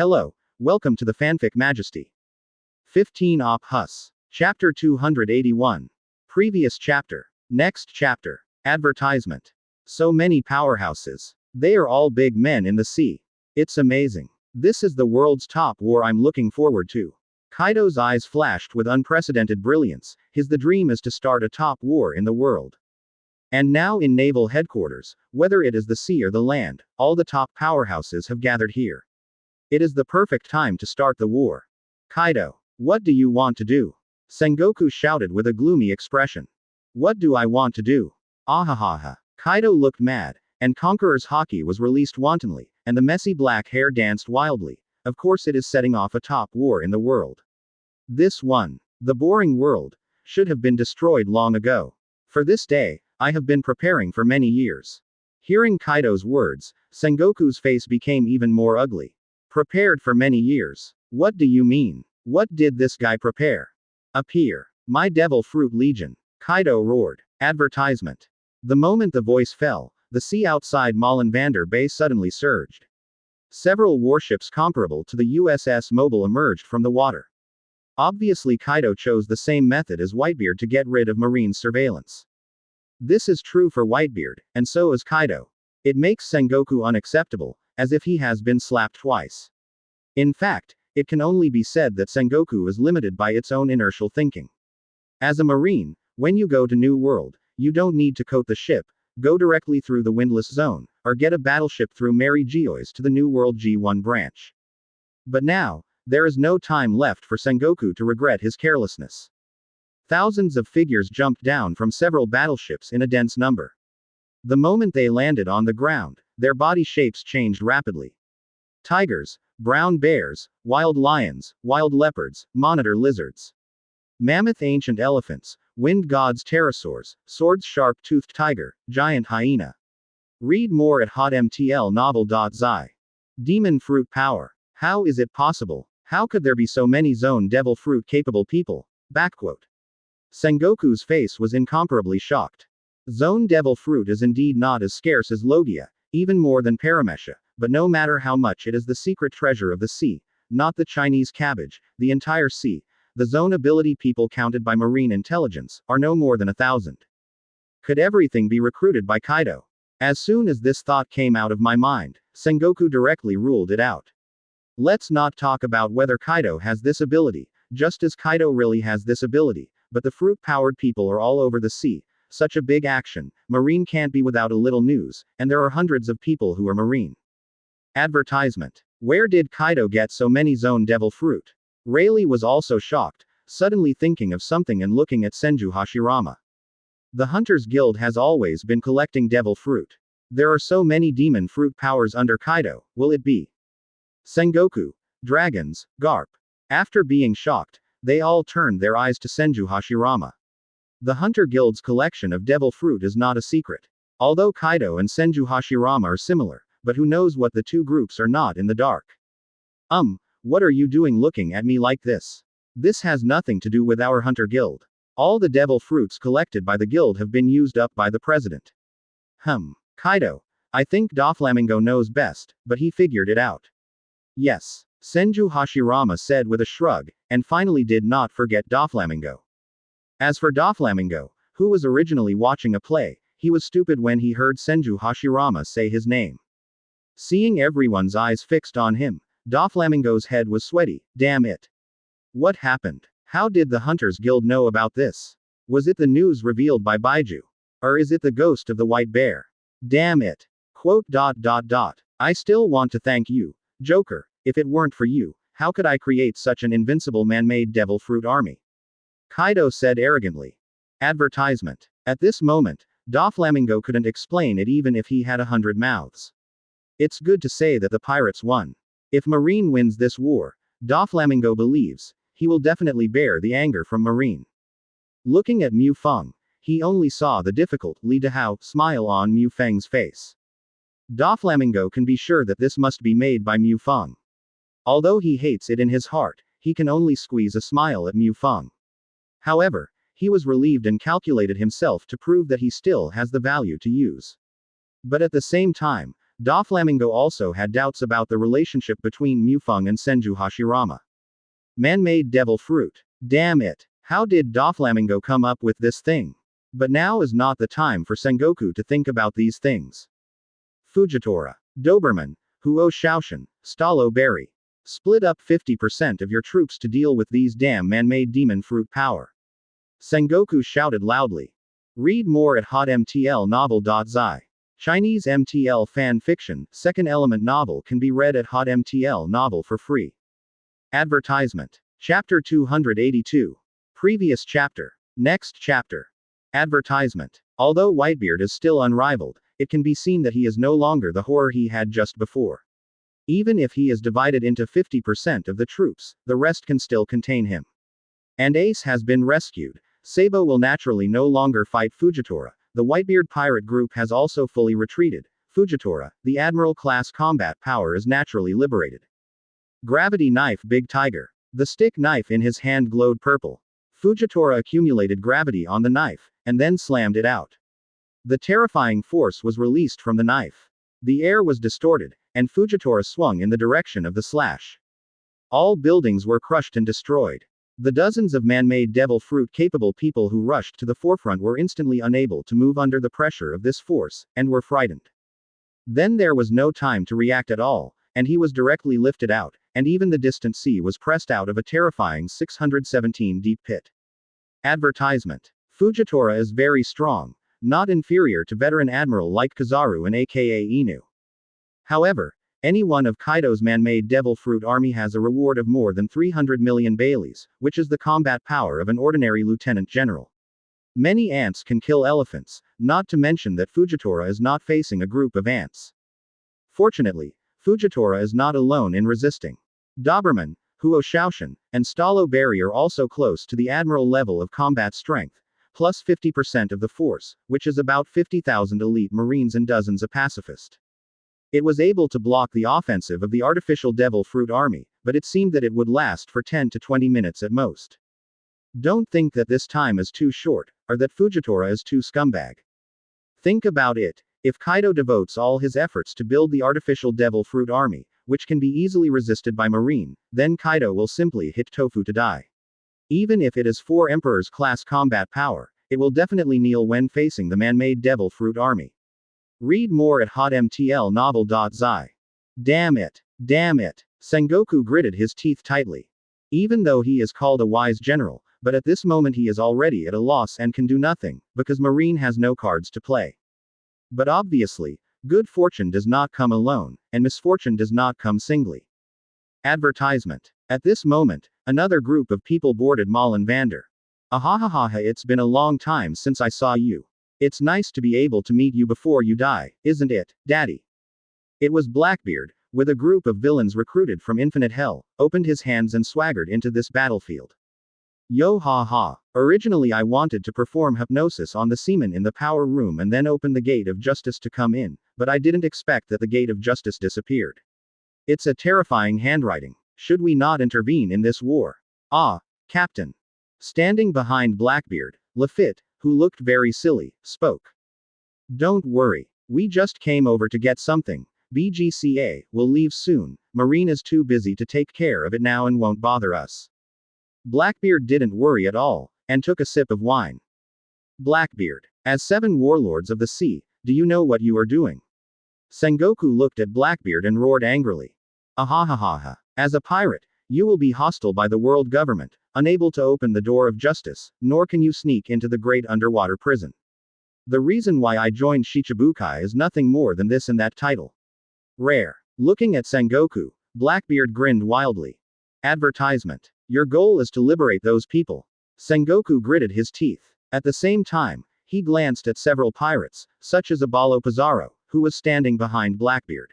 Hello, welcome to the Fanfic Majesty. 15 Op Hus. Chapter 281. Previous chapter. Next chapter. Advertisement. So many powerhouses. They are all big men in the sea. It's amazing. This is the world's top war I'm looking forward to. Kaido's eyes flashed with unprecedented brilliance. The dream is to start a top war in the world. And now in naval headquarters, whether it is the sea or the land, all the top powerhouses have gathered here. It is the perfect time to start the war. Kaido, what do you want to do? Sengoku shouted with a gloomy expression. What do I want to do? Ahahaha. Kaido looked mad, and Conqueror's haki was released wantonly, and the messy black hair danced wildly. Of course it is setting off a top war in the world. This one, the boring world, should have been destroyed long ago. For this day, I have been preparing for many years. Hearing Kaido's words, Sengoku's face became even more ugly. Prepared for many years. What do you mean? What did this guy prepare? Appear. My Devil Fruit Legion. Kaido roared. Advertisement. The moment the voice fell, the sea outside Molenvander Bay suddenly surged. Several warships comparable to the USS Mobile emerged from the water. Obviously Kaido chose the same method as Whitebeard to get rid of marine surveillance. This is true for Whitebeard, and so is Kaido. It makes Sengoku unacceptable, as if he has been slapped twice. In fact, it can only be said that Sengoku is limited by its own inertial thinking. As a marine, when you go to New World, you don't need to coat the ship, go directly through the windless zone, or get a battleship through Mary Geoise to the New World G1 branch. But now, there is no time left for Sengoku to regret his carelessness. Thousands of figures jumped down from several battleships in a dense number. The moment they landed on the ground, their body shapes changed rapidly. Tigers, brown bears, wild lions, wild leopards, monitor lizards. Mammoth ancient elephants, wind gods pterosaurs, swords sharp-toothed tiger, giant hyena. Read more at hotmtlnovel.zi. Demon fruit power. How is it possible? How could there be so many Zone Devil Fruit capable people? Backquote. Sengoku's face was incomparably shocked. Zone Devil Fruit is indeed not as scarce as Logia, even more than Paramesha, but no matter how much it is the secret treasure of the sea, not the Chinese cabbage, the entire sea, the Zone ability people counted by marine intelligence, are no more than 1,000. Could everything be recruited by Kaido? As soon as this thought came out of my mind, Sengoku directly ruled it out. Let's not talk about whether Kaido has this ability, just as Kaido really has this ability, but the fruit-powered people are all over the sea. Such a big action, Marine can't be without a little news, and there are hundreds of people who are Marine. Advertisement. Where did Kaido get so many Zone Devil Fruit? Rayleigh was also shocked, suddenly thinking of something and looking at Senju Hashirama. The Hunters Guild has always been collecting Devil Fruit. There are so many demon fruit powers under Kaido, will it be Sengoku, dragons, Garp? After being shocked, they all turned their eyes to Senju Hashirama. The Hunter Guild's collection of devil fruit is not a secret. Although Kaido and Senju Hashirama are similar, but who knows what the two groups are not in the dark. What are you doing looking at me like this? This has nothing to do with our Hunter Guild. All the devil fruits collected by the guild have been used up by the president. Kaido, I think Doflamingo knows best, but he figured it out. Yes, Senju Hashirama said with a shrug, and finally did not forget Doflamingo. As for Doflamingo, who was originally watching a play, he was stupid when he heard Senju Hashirama say his name. Seeing everyone's eyes fixed on him, Doflamingo's head was sweaty. Damn it. What happened? How did the Hunters Guild know about this? Was it the news revealed by Baiju? Or is it the ghost of the white bear? Damn it. I still want to thank you, Joker. If it weren't for you, how could I create such an invincible man-made devil fruit army? Kaido said arrogantly. Advertisement. At this moment, Doflamingo couldn't explain it even if he had 100 mouths. It's good to say that the pirates won. If Marine wins this war, Doflamingo believes, he will definitely bear the anger from Marine. Looking at Mu Feng, he only saw the difficult Li Dahao smile on Mu Feng's face. Doflamingo can be sure that this must be made by Mu Feng. Although he hates it in his heart, he can only squeeze a smile at Mu Feng. However, he was relieved and calculated himself to prove that he still has the value to use. But at the same time, Doflamingo also had doubts about the relationship between Mufeng and Senju Hashirama. Man-made devil fruit. Damn it. How did Doflamingo come up with this thing? But now is not the time for Sengoku to think about these things. Fujitora. Doberman, Huo Shaoshan, Stalo Berry. Split up 50% of your troops to deal with these damn man-made demon fruit power. Sengoku shouted loudly. Read more at hotmtlnovel.zi. Chinese MTL fan fiction, second element novel can be read at hotmtl novel for free. Advertisement. Chapter 282. Previous chapter. Next chapter. Advertisement. Although Whitebeard is still unrivaled, it can be seen that he is no longer the horror he had just before. Even if he is divided into 50% of the troops, the rest can still contain him. And Ace has been rescued. Sabo will naturally no longer fight Fujitora. The Whitebeard pirate group has also fully retreated. Fujitora, the Admiral-class combat power is naturally liberated. Gravity Knife Big Tiger. The stick knife in his hand glowed purple. Fujitora accumulated gravity on the knife, and then slammed it out. The terrifying force was released from the knife. The air was distorted, and Fujitora swung in the direction of the slash. All buildings were crushed and destroyed. The dozens of man-made devil fruit-capable people who rushed to the forefront were instantly unable to move under the pressure of this force, and were frightened. Then there was no time to react at all, and he was directly lifted out, and even the distant sea was pressed out of a terrifying 617 deep pit. Advertisement. Fujitora is very strong, not inferior to veteran admiral like Kizaru and aka Inu. However, any one of Kaido's man-made devil fruit army has a reward of more than 300 million Baileys, which is the combat power of an ordinary lieutenant general. Many ants can kill elephants, not to mention that Fujitora is not facing a group of ants. Fortunately, Fujitora is not alone in resisting. Doberman, Huo Shaoshan, and Stalo Berry are also close to the admiral level of combat strength, plus 50% of the force, which is about 50,000 elite marines and dozens of pacifists. It was able to block the offensive of the artificial devil fruit army, but it seemed that it would last for 10 to 20 minutes at most. Don't think that this time is too short, or that Fujitora is too scumbag. Think about it. If Kaido devotes all his efforts to build the artificial devil fruit army, which can be easily resisted by marine, then Kaido will simply hit Tofu to die. Even if it is 4 Emperors class combat power, it will definitely kneel when facing the man-made devil fruit army. Read more at hotmtlnovel.zi. Damn it. Damn it. Sengoku gritted his teeth tightly. Even though he is called a wise general, but at this moment he is already at a loss and can do nothing, because Marine has no cards to play. But obviously, good fortune does not come alone, and misfortune does not come singly. Advertisement. At this moment, another group of people boarded Malin Vander. Ahahaha, it's been a long time since I saw you. It's nice to be able to meet you before you die, isn't it, Daddy? It was Blackbeard, with a group of villains recruited from Infinite Hell, opened his hands and swaggered into this battlefield. Yo ha ha. Originally I wanted to perform hypnosis on the seaman in the power room and then open the gate of justice to come in, but I didn't expect that the gate of justice disappeared. It's a terrifying handwriting. Should we not intervene in this war? Ah, Captain. Standing behind Blackbeard, Lafitte, who looked very silly, spoke. Don't worry. We just came over to get something. BGCA will leave soon. Marine is too busy to take care of it now and won't bother us. Blackbeard didn't worry at all, and took a sip of wine. Blackbeard. As 7 warlords of the sea, do you know what you are doing? Sengoku looked at Blackbeard and roared angrily. Ahahaha. As a pirate, you will be hostile by the world government, unable to open the door of justice, nor can you sneak into the great underwater prison. The reason why I joined Shichibukai is nothing more than this and that title. Rare. Looking at Sengoku, Blackbeard grinned wildly. Advertisement. Your goal is to liberate those people. Sengoku gritted his teeth. At the same time, he glanced at several pirates, such as Abalo Pizarro, who was standing behind Blackbeard.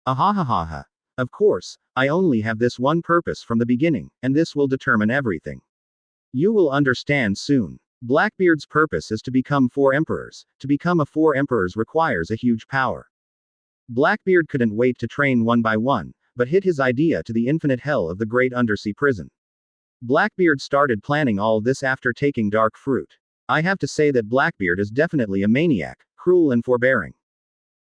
Ahahaha. Of course, I only have this one purpose from the beginning, and this will determine everything. You will understand soon. Blackbeard's purpose is to become 4 emperors. To become a 4 emperors requires a huge power. Blackbeard couldn't wait to train one by one, but hit his idea to the infinite hell of the great undersea prison. Blackbeard started planning all this after taking dark fruit. I have to say that Blackbeard is definitely a maniac, cruel and forbearing.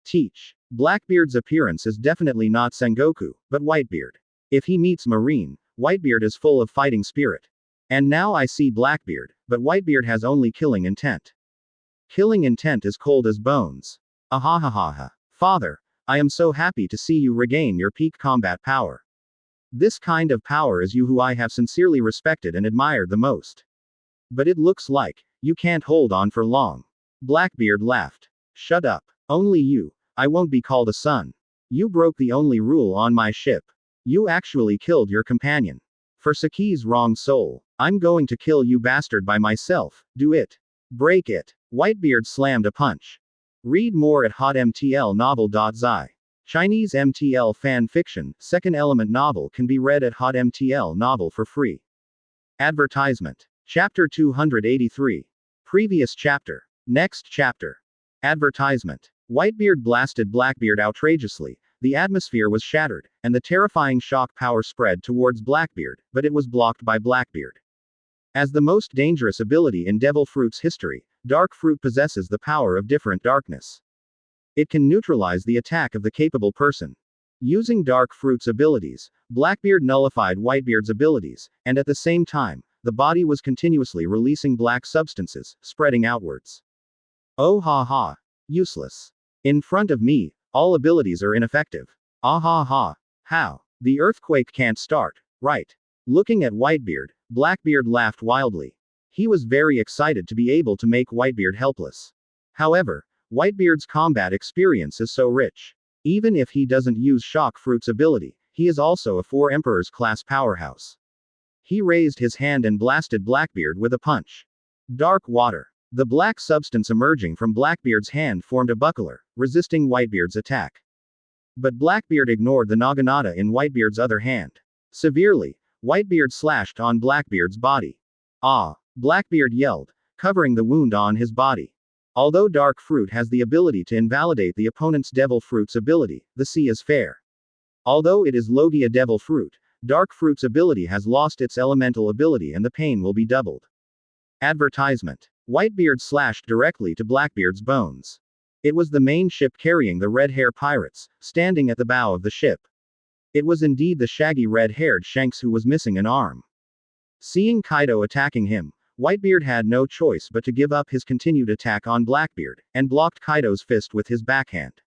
Teach. Blackbeard's appearance is definitely not Sengoku, but Whitebeard. If he meets Marine, Whitebeard is full of fighting spirit. And now I see Blackbeard, but Whitebeard has only killing intent. Killing intent is cold as bones. Ahahaha. Father, I am so happy to see you regain your peak combat power. This kind of power is you who I have sincerely respected and admired the most. But it looks like you can't hold on for long. Blackbeard laughed. Shut up. Only you. I won't be called a son. You broke the only rule on my ship. You actually killed your companion. For Saki's wrong soul, I'm going to kill you bastard by myself. Do it. Break it. Whitebeard slammed a punch. Read more at hotmtlnovel.zi. Chinese MTL fan fiction, second element novel can be read at hotmtl novel for free. Advertisement. Chapter 283. Previous chapter. Next chapter. Advertisement. Whitebeard blasted Blackbeard outrageously. The atmosphere was shattered, and the terrifying shock power spread towards Blackbeard, but it was blocked by Blackbeard. As the most dangerous ability in Devil Fruit's history, Dark Fruit possesses the power of different darkness. It can neutralize the attack of the capable person. Using Dark Fruit's abilities, Blackbeard nullified Whitebeard's abilities, and at the same time, the body was continuously releasing black substances, spreading outwards. Oh ha ha. Useless. In front of me, all abilities are ineffective. Ah ha ha. How? The earthquake can't start, right? Looking at Whitebeard, Blackbeard laughed wildly. He was very excited to be able to make Whitebeard helpless. However, Whitebeard's combat experience is so rich. Even if he doesn't use Shock Fruit's ability, he is also a 4 Emperors class powerhouse. He raised his hand and blasted Blackbeard with a punch. Dark water. The black substance emerging from Blackbeard's hand formed a buckler, resisting Whitebeard's attack. But Blackbeard ignored the naginata in Whitebeard's other hand. Severely, Whitebeard slashed on Blackbeard's body. Ah! Blackbeard yelled, covering the wound on his body. Although Dark Fruit has the ability to invalidate the opponent's Devil Fruit's ability, the sea is fair. Although it is Logia Devil Fruit, Dark Fruit's ability has lost its elemental ability and the pain will be doubled. Advertisement. Whitebeard slashed directly to Blackbeard's bones. It was the main ship carrying the red-hair pirates, standing at the bow of the ship. It was indeed the shaggy red-haired Shanks who was missing an arm. Seeing Kaido attacking him, Whitebeard had no choice but to give up his continued attack on Blackbeard, and blocked Kaido's fist with his backhand.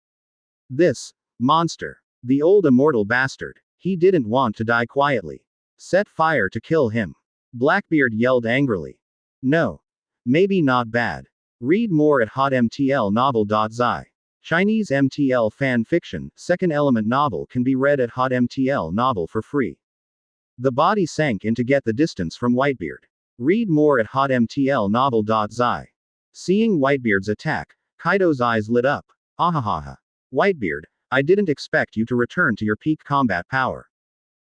This monster. The old immortal bastard. He didn't want to die quietly. Set fire to kill him. Blackbeard yelled angrily. No. Maybe not bad. Read more at hotmtlnovel.zi. Chinese MTL fan fiction, second element novel can be read at hotmtl novel for free. The body sank in to get the distance from Whitebeard. Read more at hotmtlnovel.zi. Seeing Whitebeard's attack, Kaido's eyes lit up. Ahahaha. Whitebeard, I didn't expect you to return to your peak combat power.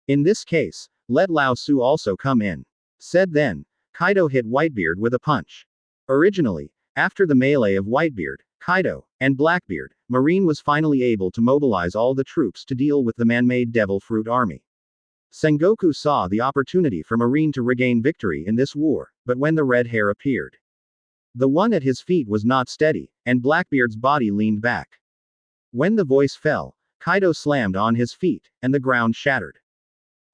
In this case, let Lao Su also come in. Said then, Kaido hit Whitebeard with a punch. Originally, after the melee of Whitebeard, Kaido, and Blackbeard, Marine was finally able to mobilize all the troops to deal with the man-made Devil Fruit army. Sengoku saw the opportunity for Marine to regain victory in this war, but when the red hair appeared, the one at his feet was not steady, and Blackbeard's body leaned back. When the voice fell, Kaido slammed on his feet, and the ground shattered.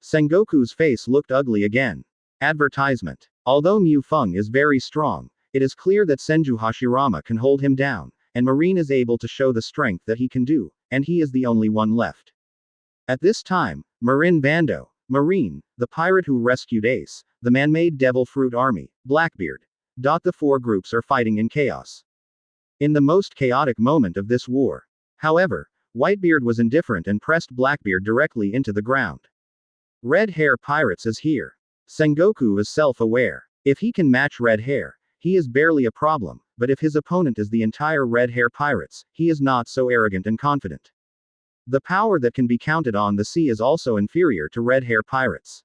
Sengoku's face looked ugly again. Advertisement. Although Mu Feng is very strong, it is clear that Senju Hashirama can hold him down, and Marine is able to show the strength that he can do, and he is the only one left. At this time, Marin Bando, Marine, the pirate who rescued Ace, the man-made Devil Fruit army, Blackbeard. The 4 groups are fighting in chaos. In the most chaotic moment of this war. However, Whitebeard was indifferent and pressed Blackbeard directly into the ground. Red Hair Pirates is here. Sengoku is self-aware. If he can match Red Hair, he is barely a problem, but if his opponent is the entire Red Hair Pirates, he is not so arrogant and confident. The power that can be counted on the sea is also inferior to Red Hair Pirates.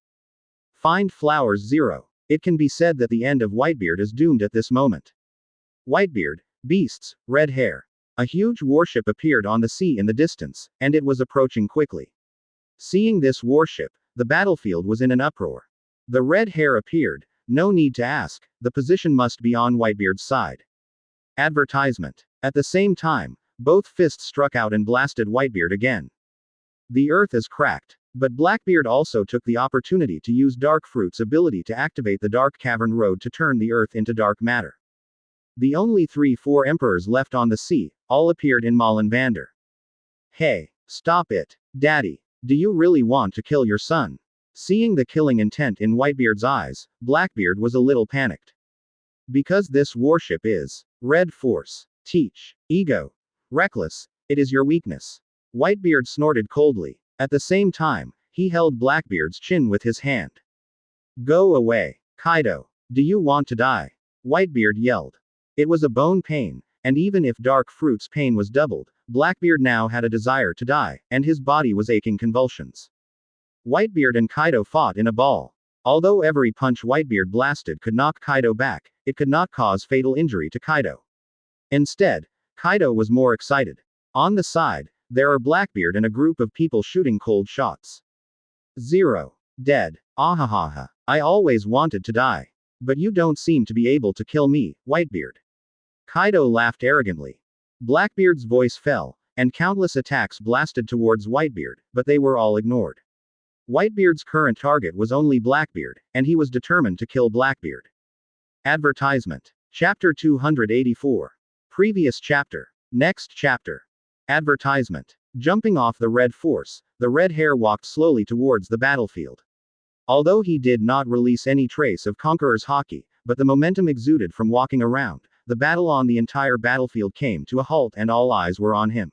Find Flowers 0. It can be said that the end of Whitebeard is doomed at this moment. Whitebeard, beasts, red hair. A huge warship appeared on the sea in the distance, and it was approaching quickly. Seeing this warship, the battlefield was in an uproar. The red hair appeared. No need to ask, the position must be on Whitebeard's side. Advertisement. At the same time, both fists struck out and blasted Whitebeard again. The earth is cracked. But Blackbeard also took the opportunity to use Dark Fruit's ability to activate the Dark Cavern Road to turn the earth into dark matter. The only 4 emperors left on the sea, all appeared in Malnvander. Hey, stop it, Daddy. Do you really want to kill your son? Seeing the killing intent in Whitebeard's eyes, Blackbeard was a little panicked. Because this warship is Red Force, Teach, Ego, Reckless, it is your weakness. Whitebeard snorted coldly. At the same time, he held Blackbeard's chin with his hand. Go away, Kaido. Do you want to die? Whitebeard yelled. It was a bone pain, and even if Dark Fruit's pain was doubled, Blackbeard now had a desire to die, and his body was aching convulsions. Whitebeard and Kaido fought in a ball. Although every punch Whitebeard blasted could knock Kaido back, it could not cause fatal injury to Kaido. Instead, Kaido was more excited. On the side, there are Blackbeard and a group of people shooting cold shots. 0. Dead. Ahahaha. I always wanted to die. But you don't seem to be able to kill me, Whitebeard. Kaido laughed arrogantly. Blackbeard's voice fell, and countless attacks blasted towards Whitebeard, but they were all ignored. Whitebeard's current target was only Blackbeard, and he was determined to kill Blackbeard. Advertisement. Chapter 284. Previous chapter. Next chapter. Advertisement. Jumping off the Red Force, the Red Hare walked slowly towards the battlefield. Although he did not release any trace of Conqueror's Haki, but the momentum exuded from walking around, the battle on the entire battlefield came to a halt and all eyes were on him.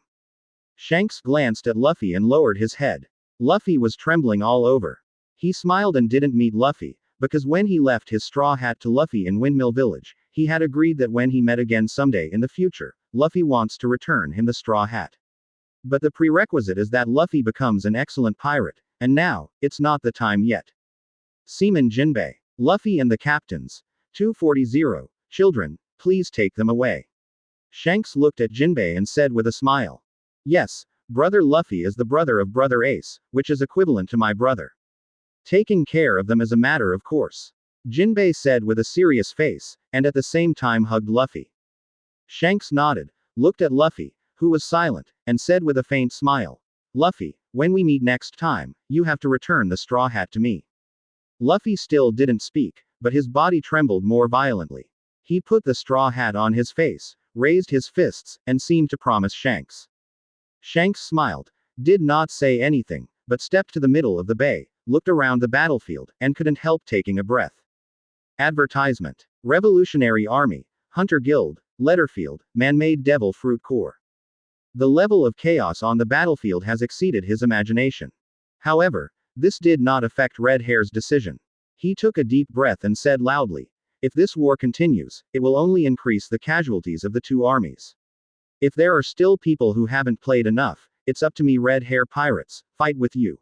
Shanks glanced at Luffy and lowered his head. Luffy was trembling all over. He smiled and didn't meet Luffy, because when he left his straw hat to Luffy in Windmill Village, he had agreed that when he met again someday in the future, Luffy wants to return him the straw hat. But the prerequisite is that Luffy becomes an excellent pirate, and now, it's not the time yet. Seaman Jinbei. Luffy and the captains. 240. Children, please take them away. Shanks looked at Jinbei and said with a smile. Yes, Brother Luffy is the brother of Brother Ace, which is equivalent to my brother. Taking care of them is a matter of course. Jinbei said with a serious face, and at the same time hugged Luffy. Shanks nodded, looked at Luffy, who was silent, and said with a faint smile. Luffy, when we meet next time, you have to return the straw hat to me. Luffy still didn't speak, but his body trembled more violently. He put the straw hat on his face, raised his fists, and seemed to promise Shanks. Shanks smiled, did not say anything, but stepped to the middle of the bay, looked around the battlefield, and couldn't help taking a breath. Advertisement. Revolutionary Army, Hunter Guild, Letterfield, Man-Made Devil Fruit Core. The level of chaos on the battlefield has exceeded his imagination. However, this did not affect Red Hare's decision. He took a deep breath and said loudly, if this war continues, it will only increase the casualties of the two armies. If there are still people who haven't played enough, it's up to me Red Hare pirates, fight with you.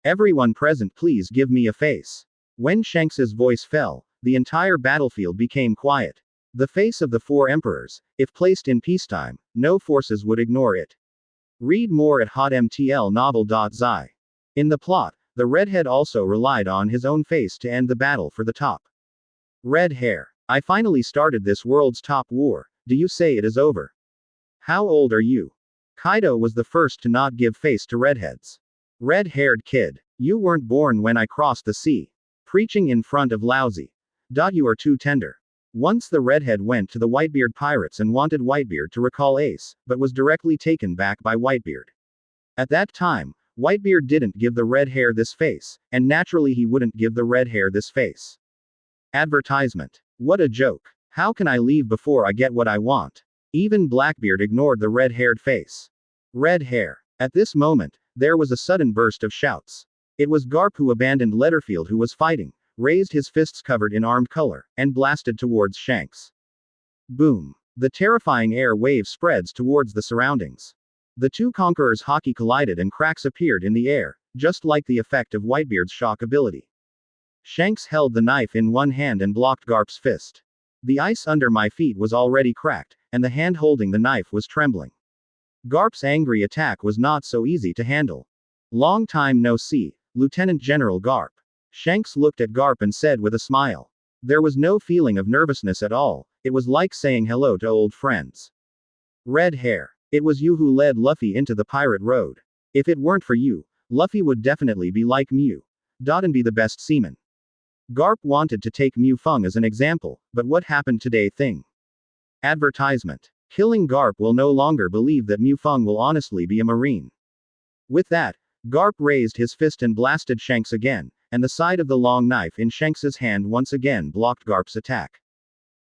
Everyone present please give me a face. When Shanks's voice fell, the entire battlefield became quiet. The face of the 4 emperors, if placed in peacetime, no forces would ignore it. Read more at hotmtlnovel.zi. In the plot, the redhead also relied on his own face to end the battle for the top. Red Hare. I finally started this world's top war, do you say it is over? How old are you? Kaido was the first to not give face to redheads. Red-haired kid. You weren't born when I crossed the sea. Preaching in front of Lousy. You are too tender. Once the redhead went to the Whitebeard pirates and wanted Whitebeard to recall Ace, but was directly taken back by Whitebeard. At that time, Whitebeard didn't give the red hair this face, and naturally he wouldn't give the red hair this face. Advertisement. What a joke. How can I leave before I get what I want? Even Blackbeard ignored the red-haired face. Red hair. At this moment, there was a sudden burst of shouts. It was Garp who abandoned Letterfield who was fighting, raised his fists covered in armed color, and blasted towards Shanks. Boom. The terrifying air wave spreads towards the surroundings. The two conquerors' Haki collided and cracks appeared in the air, just like the effect of Whitebeard's shock ability. Shanks held the knife in one hand and blocked Garp's fist. The ice under my feet was already cracked, and the hand holding the knife was trembling. Garp's angry attack was not so easy to handle. Long time no see, Lieutenant General Garp. Shanks looked at Garp and said with a smile. There was no feeling of nervousness at all, it was like saying hello to old friends. Red hair. It was you who led Luffy into the pirate road. If it weren't for you, Luffy would definitely be like Mew. And be the best seaman. Garp wanted to take Mew Feng as an example, but what happened today thing? Advertisement. Killing Garp will no longer believe that Mew Feng will honestly be a marine. With that, Garp raised his fist and blasted Shanks again, and the side of the long knife in Shanks's hand once again blocked Garp's attack.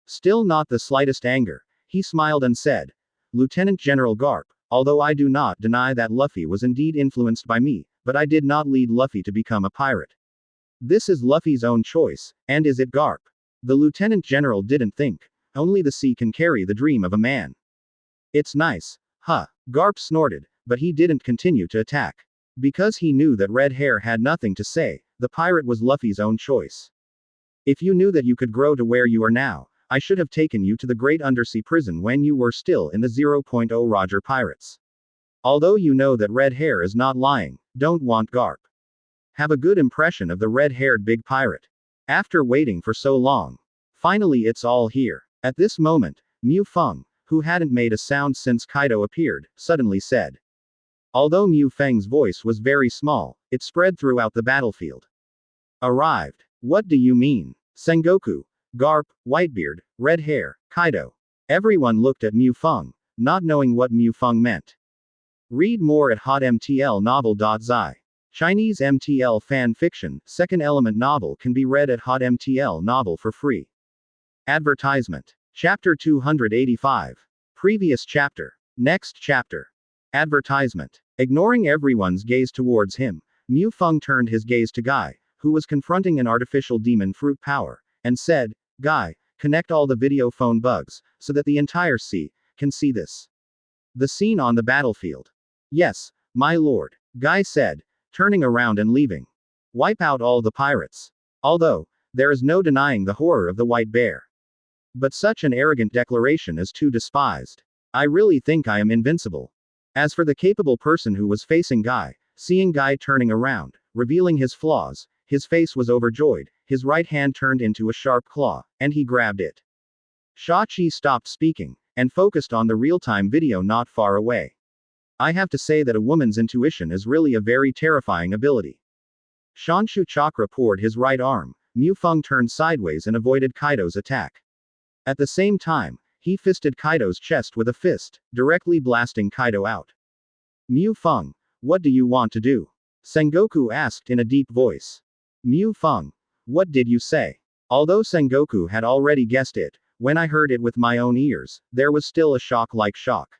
Still not the slightest anger, he smiled and said, Lieutenant General Garp, although I do not deny that Luffy was indeed influenced by me, but I did not lead Luffy to become a pirate. This is Luffy's own choice, and is it Garp? The Lieutenant General didn't think. Only the sea can carry the dream of a man. It's nice, huh? Garp snorted, but he didn't continue to attack. Because he knew that Red Hair had nothing to say, the pirate was Luffy's own choice. If you knew that you could grow to where you are now, I should have taken you to the great undersea prison when you were still in the 0.0 Roger pirates. Although you know that Red Hair is not lying, don't want Garp. Have a good impression of the red-haired big pirate. After waiting for so long. Finally it's all here. At this moment, Mew Feng, who hadn't made a sound since Kaido appeared, suddenly said. Although Mew Feng's voice was very small, it spread throughout the battlefield. Arrived. What do you mean? Sengoku, Garp, Whitebeard, Red Hair, Kaido. Everyone looked at Mew Feng, not knowing what Mew Feng meant. Read more at hotmtlnovel.zi. Chinese MTL fan fiction, second element novel can be read at hotmtl novel for free. Advertisement. Chapter 285. Previous chapter. Next chapter. Advertisement. Ignoring everyone's gaze towards him, Mew Feng turned his gaze to Guy, who was confronting an artificial demon fruit power, and said, Guy, connect all the video phone bugs, so that the entire sea can see this. The scene on the battlefield. Yes, my lord, Guy said, turning around and leaving. Wipe out all the pirates. Although, there is no denying the horror of the white bear. But such an arrogant declaration is too despised. I really think I am invincible. As for the capable person who was facing Guy, seeing Guy turning around, revealing his flaws, his face was overjoyed, his right hand turned into a sharp claw, and he grabbed it. Shachi stopped speaking, and focused on the real-time video not far away. I have to say that a woman's intuition is really a very terrifying ability. Shanshu Chakra poured his right arm, Mew Feng turned sideways and avoided Kaido's attack. At the same time, he fisted Kaido's chest with a fist, directly blasting Kaido out. Mew Feng, what do you want to do? Sengoku asked in a deep voice. Mew Feng, what did you say? Although Sengoku had already guessed it, when I heard it with my own ears, there was still a shock like shock.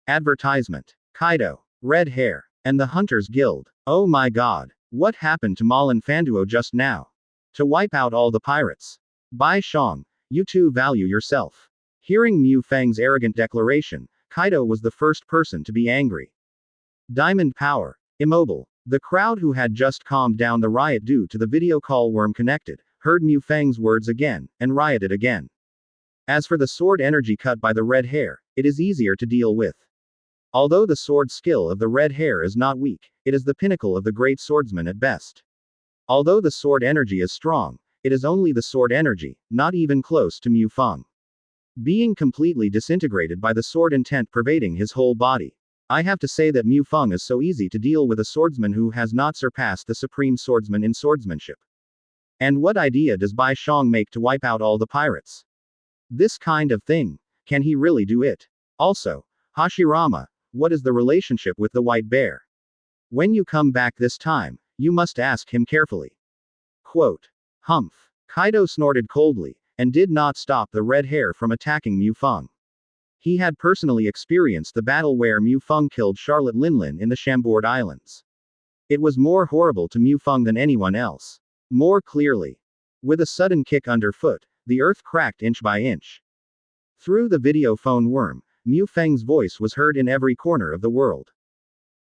Advertisement. Kaido, Red Hair, and the Hunters Guild. Oh my god, what happened to Malin Fanduo just now? To wipe out all the pirates. Bai Shang, you too value yourself. Hearing Mew Feng's arrogant declaration, Kaido was the first person to be angry. Diamond Power. Immobile. The crowd who had just calmed down the riot due to the video call worm connected, heard Mew Feng's words again, and rioted again. As for the sword energy cut by the Red Hair, it is easier to deal with. Although the sword skill of the Red Hair is not weak, it is the pinnacle of the great swordsman at best. Although the sword energy is strong, it is only the sword energy, not even close to Mew Feng. Being completely disintegrated by the sword intent pervading his whole body. I have to say that Mew Feng is so easy to deal with a swordsman who has not surpassed the supreme swordsman in swordsmanship. And what idea does Bai Shang make to wipe out all the pirates? This kind of thing, can he really do it? Also, Hashirama, what is the relationship with the white bear? When you come back this time, you must ask him carefully. Quote. Humph. Kaido snorted coldly, and did not stop the Red Hair from attacking Mew Feng. He had personally experienced the battle where Mew Feng killed Charlotte Linlin in the Chambord Islands. It was more horrible to Mew Feng than anyone else. More clearly. With a sudden kick underfoot, the earth cracked inch by inch. Through the video phone worm, Mew Feng's voice was heard in every corner of the world.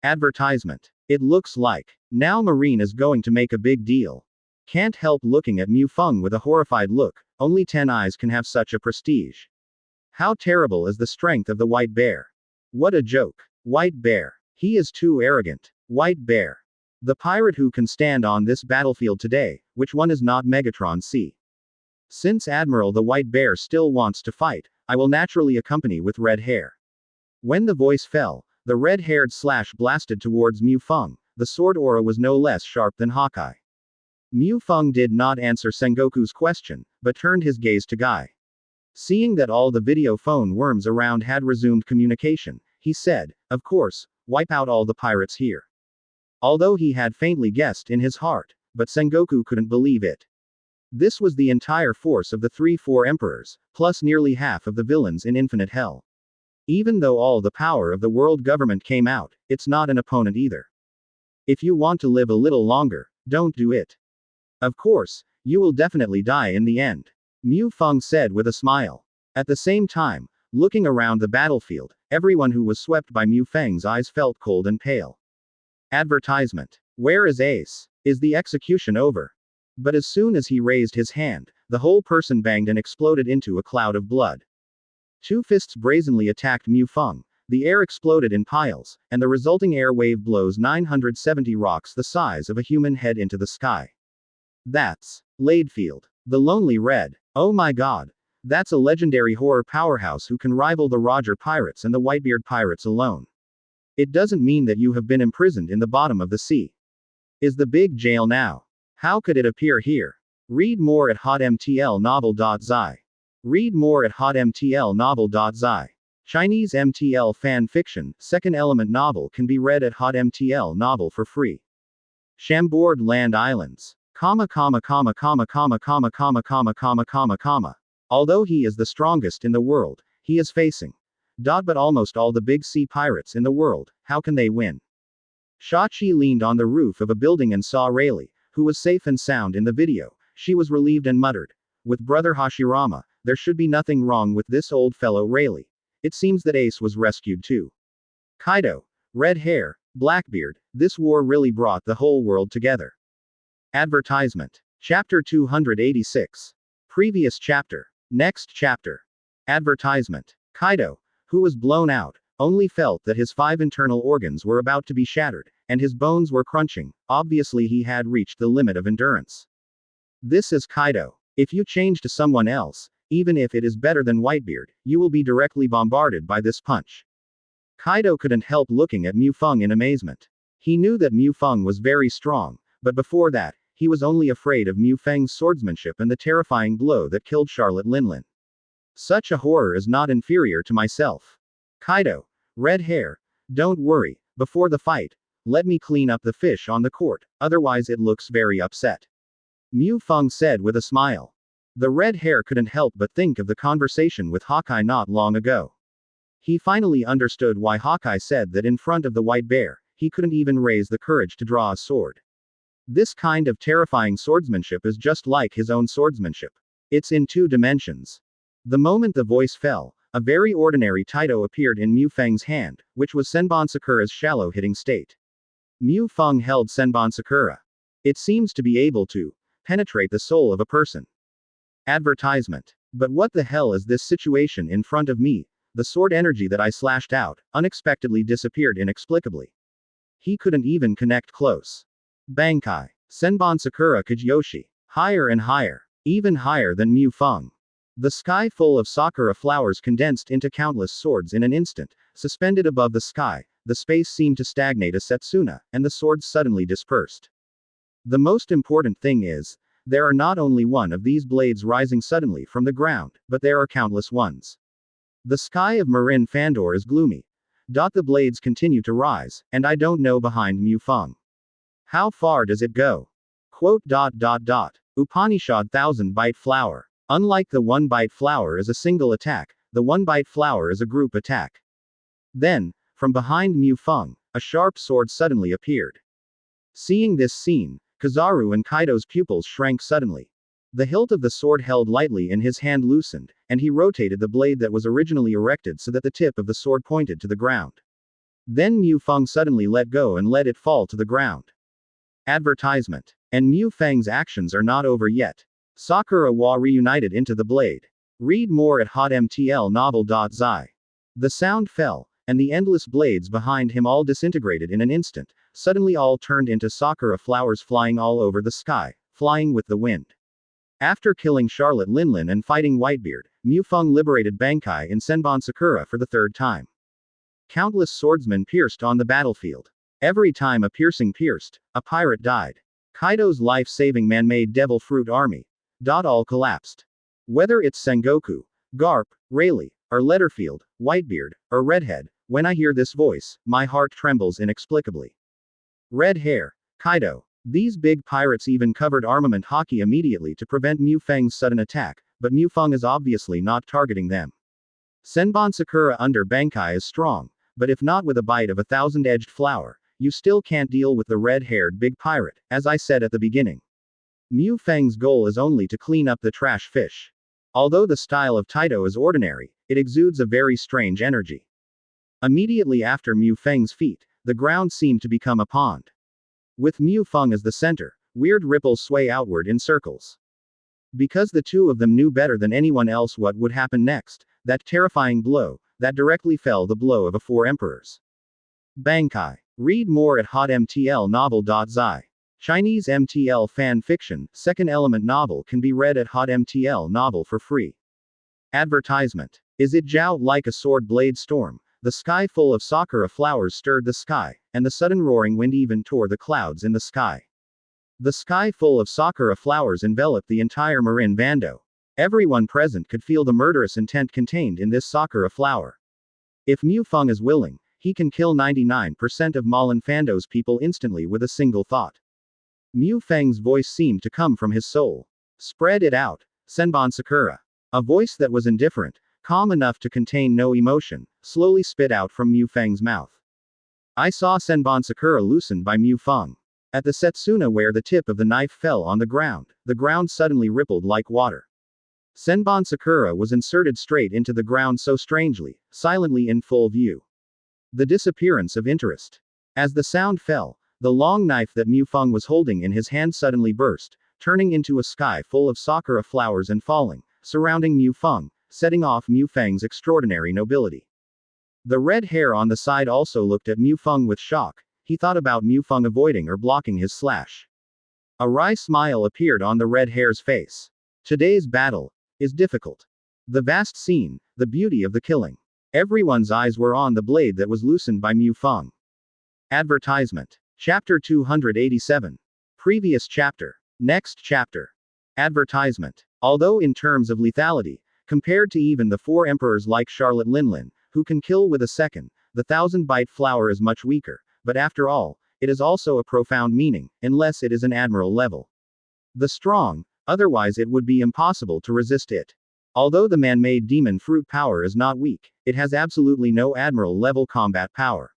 Advertisement. It looks like, now Marine is going to make a big deal. Can't help looking at Mew Feng with a horrified look, only 10 eyes can have such a prestige. How terrible is the strength of the white bear. What a joke. White bear. He is too arrogant. White bear. The pirate who can stand on this battlefield today, which one is not Megatron C? Since Admiral the White Bear still wants to fight, I will naturally accompany with Red Hair. When the voice fell, the red-haired slash blasted towards Mu Feng. The sword aura was no less sharp than Hawkeye. Mu Feng did not answer Sengoku's question, but turned his gaze to Guy. Seeing that all the video phone worms around had resumed communication, he said, "Of course, wipe out all the pirates here." Although he had faintly guessed in his heart, but Sengoku couldn't believe it. This was the entire force of the 3-4 emperors, plus nearly half of the villains in Infinite Hell. Even though all the power of the world government came out, it's not an opponent either. If you want to live a little longer, don't do it. Of course, you will definitely die in the end. Mu Feng said with a smile. At the same time, looking around the battlefield, everyone who was swept by Mu Feng's eyes felt cold and pale. Advertisement. Where is Ace? Is the execution over? But as soon as he raised his hand, the whole person banged and exploded into a cloud of blood. Two fists brazenly attacked Mu Feng. The air exploded in piles, and the resulting air wave blows 970 rocks the size of a human head into the sky. That's Ladefield. The Lonely Red. Oh my god. That's a legendary horror powerhouse who can rival the Roger Pirates and the Whitebeard Pirates alone. It doesn't mean that you have been imprisoned in the bottom of the sea. Is the big jail now? How could it appear here? Read more at hotmtlnovel.zi. Read more at hotmtlnovel.zi. Chinese MTL fan fiction, second element novel can be read at hotmtl novel for free. Chambord Land Islands. Although he is the strongest in the world, he is facing. But almost all the big sea pirates in the world, how can they win? Shachi leaned on the roof of a building and saw Rayleigh, who was safe and sound in the video. She was relieved and muttered. With Brother Hashirama, there should be nothing wrong with this old fellow Rayleigh. It seems that Ace was rescued too. Kaido. Red hair, Blackbeard, this war really brought the whole world together. Advertisement. Chapter 286. Previous chapter. Next chapter. Advertisement. Kaido, who was blown out, only felt that his 5 internal organs were about to be shattered, and his bones were crunching. Obviously he had reached the limit of endurance. This is Kaido. If you change to someone else, even if it is better than Whitebeard, you will be directly bombarded by this punch. Kaido couldn't help looking at Mu Feng in amazement. He knew that Mu Feng was very strong, but before that, he was only afraid of Mu Feng's swordsmanship and the terrifying blow that killed Charlotte Linlin. Such a horror is not inferior to myself. Kaido. Red hair. Don't worry, before the fight, let me clean up the fish on the court, otherwise it looks very upset. Mu Feng said with a smile. The red hair couldn't help but think of the conversation with Hawkeye not long ago. He finally understood why Hawkeye said that in front of the white bear, he couldn't even raise the courage to draw a sword. This kind of terrifying swordsmanship is just like his own swordsmanship. It's in 2 dimensions. The moment the voice fell, a very ordinary Taito appeared in Mu Feng's hand, which was Senbon Sakura's shallow hitting state. Mu Feng held Senbon Sakura. It seems to be able to penetrate the soul of a person. Advertisement. But what the hell is this situation in front of me? The sword energy that I slashed out, unexpectedly disappeared inexplicably. He couldn't even connect close. Bankai. Senbon Sakura Kajiyoshi. Higher and higher. Even higher than Mu Feng. The sky full of sakura flowers condensed into countless swords in an instant, suspended above the sky. The space seemed to stagnate a Setsuna, and the swords suddenly dispersed. The most important thing is, there are not only one of these blades rising suddenly from the ground, but there are countless ones. The sky of Marin Fandor is gloomy. The blades continue to rise, and I don't know behind Mu Feng. How far does it go? Upanishad 1000-byte flower. Unlike the 1-byte flower is a single attack, the 1-byte flower is a group attack. Then, from behind Mu Feng, a sharp sword suddenly appeared. Seeing this scene, Kizaru and Kaido's pupils shrank suddenly. The hilt of the sword held lightly in his hand loosened, and he rotated the blade that was originally erected so that the tip of the sword pointed to the ground. Then Mu Feng suddenly let go and let it fall to the ground. Advertisement. And Mu Feng's actions are not over yet. Sakura wa reunited into the blade. Read more at hotmtlnovel.zi. The sound fell, and the endless blades behind him all disintegrated in an instant. Suddenly all turned into sakura flowers flying all over the sky, flying with the wind. After killing Charlotte Linlin and fighting Whitebeard, Mu Feng liberated Bankai in Senbon Sakura for the 3rd time. Countless swordsmen pierced on the battlefield. Every time a piercing pierced, a pirate died. Kaido's life-saving man-made devil fruit army. All collapsed. Whether it's Sengoku, Garp, Rayleigh, or Letterfield, Whitebeard, or Redhead, when I hear this voice, my heart trembles inexplicably. Red hair. Kaido. These big pirates even covered armament hockey immediately to prevent Mu Feng's sudden attack, but Mu Feng is obviously not targeting them. Senbon Sakura under Bankai is strong, but if not with a bite of a thousand-edged flower, you still can't deal with the red-haired big pirate, as I said at the beginning. Mu Feng's goal is only to clean up the trash fish. Although the style of Taito is ordinary, it exudes a very strange energy. Immediately after Mu Feng's feet, the ground seemed to become a pond. With Mu Feng as the center, weird ripples sway outward in circles. Because the two of them knew better than anyone else what would happen next, that terrifying blow, that directly fell the blow of a four emperors. Bankai. Read more at hotmtlnovel.zi. Chinese MTL fan fiction, second element novel can be read at hotmtl novel for free. Advertisement. Is it Zhao like a sword blade storm? The sky full of sakura flowers stirred the sky, and the sudden roaring wind even tore the clouds in the sky. The sky full of sakura flowers enveloped the entire Marin Vando. Everyone present could feel the murderous intent contained in this sakura flower. If Mu Feng is willing, he can kill 99% of Malin Fando's people instantly with a single thought. Mu Feng's voice seemed to come from his soul. Spread it out, Senbon Sakura. A voice that was indifferent, calm enough to contain no emotion, slowly spit out from Mu Feng's mouth. I saw Senbon Sakura loosened by Mu Feng. At the Setsuna where the tip of the knife fell on the ground suddenly rippled like water. Senbon Sakura was inserted straight into the ground so strangely, silently in full view. The disappearance of interest. As the sound fell, the long knife that Mu Feng was holding in his hand suddenly burst, turning into a sky full of sakura flowers and falling, surrounding Mu Feng, setting off Mu Feng's extraordinary nobility. The red hair on the side also looked at Mu Feng with shock. He thought about Mu Feng avoiding or blocking his slash. A wry smile appeared on the red hair's face. Today's battle is difficult. The vast scene, the beauty of the killing. Everyone's eyes were on the blade that was loosened by Mu Feng. Advertisement. Chapter 287. Previous chapter. Next chapter. Advertisement. Although in terms of lethality, compared to even the four emperors like Charlotte Linlin, who can kill with a second, the 1000-bite flower is much weaker, but after all, it is also a profound meaning, unless it is an admiral level. The strong, otherwise it would be impossible to resist it. Although the man-made demon fruit power is not weak, it has absolutely no admiral level combat power.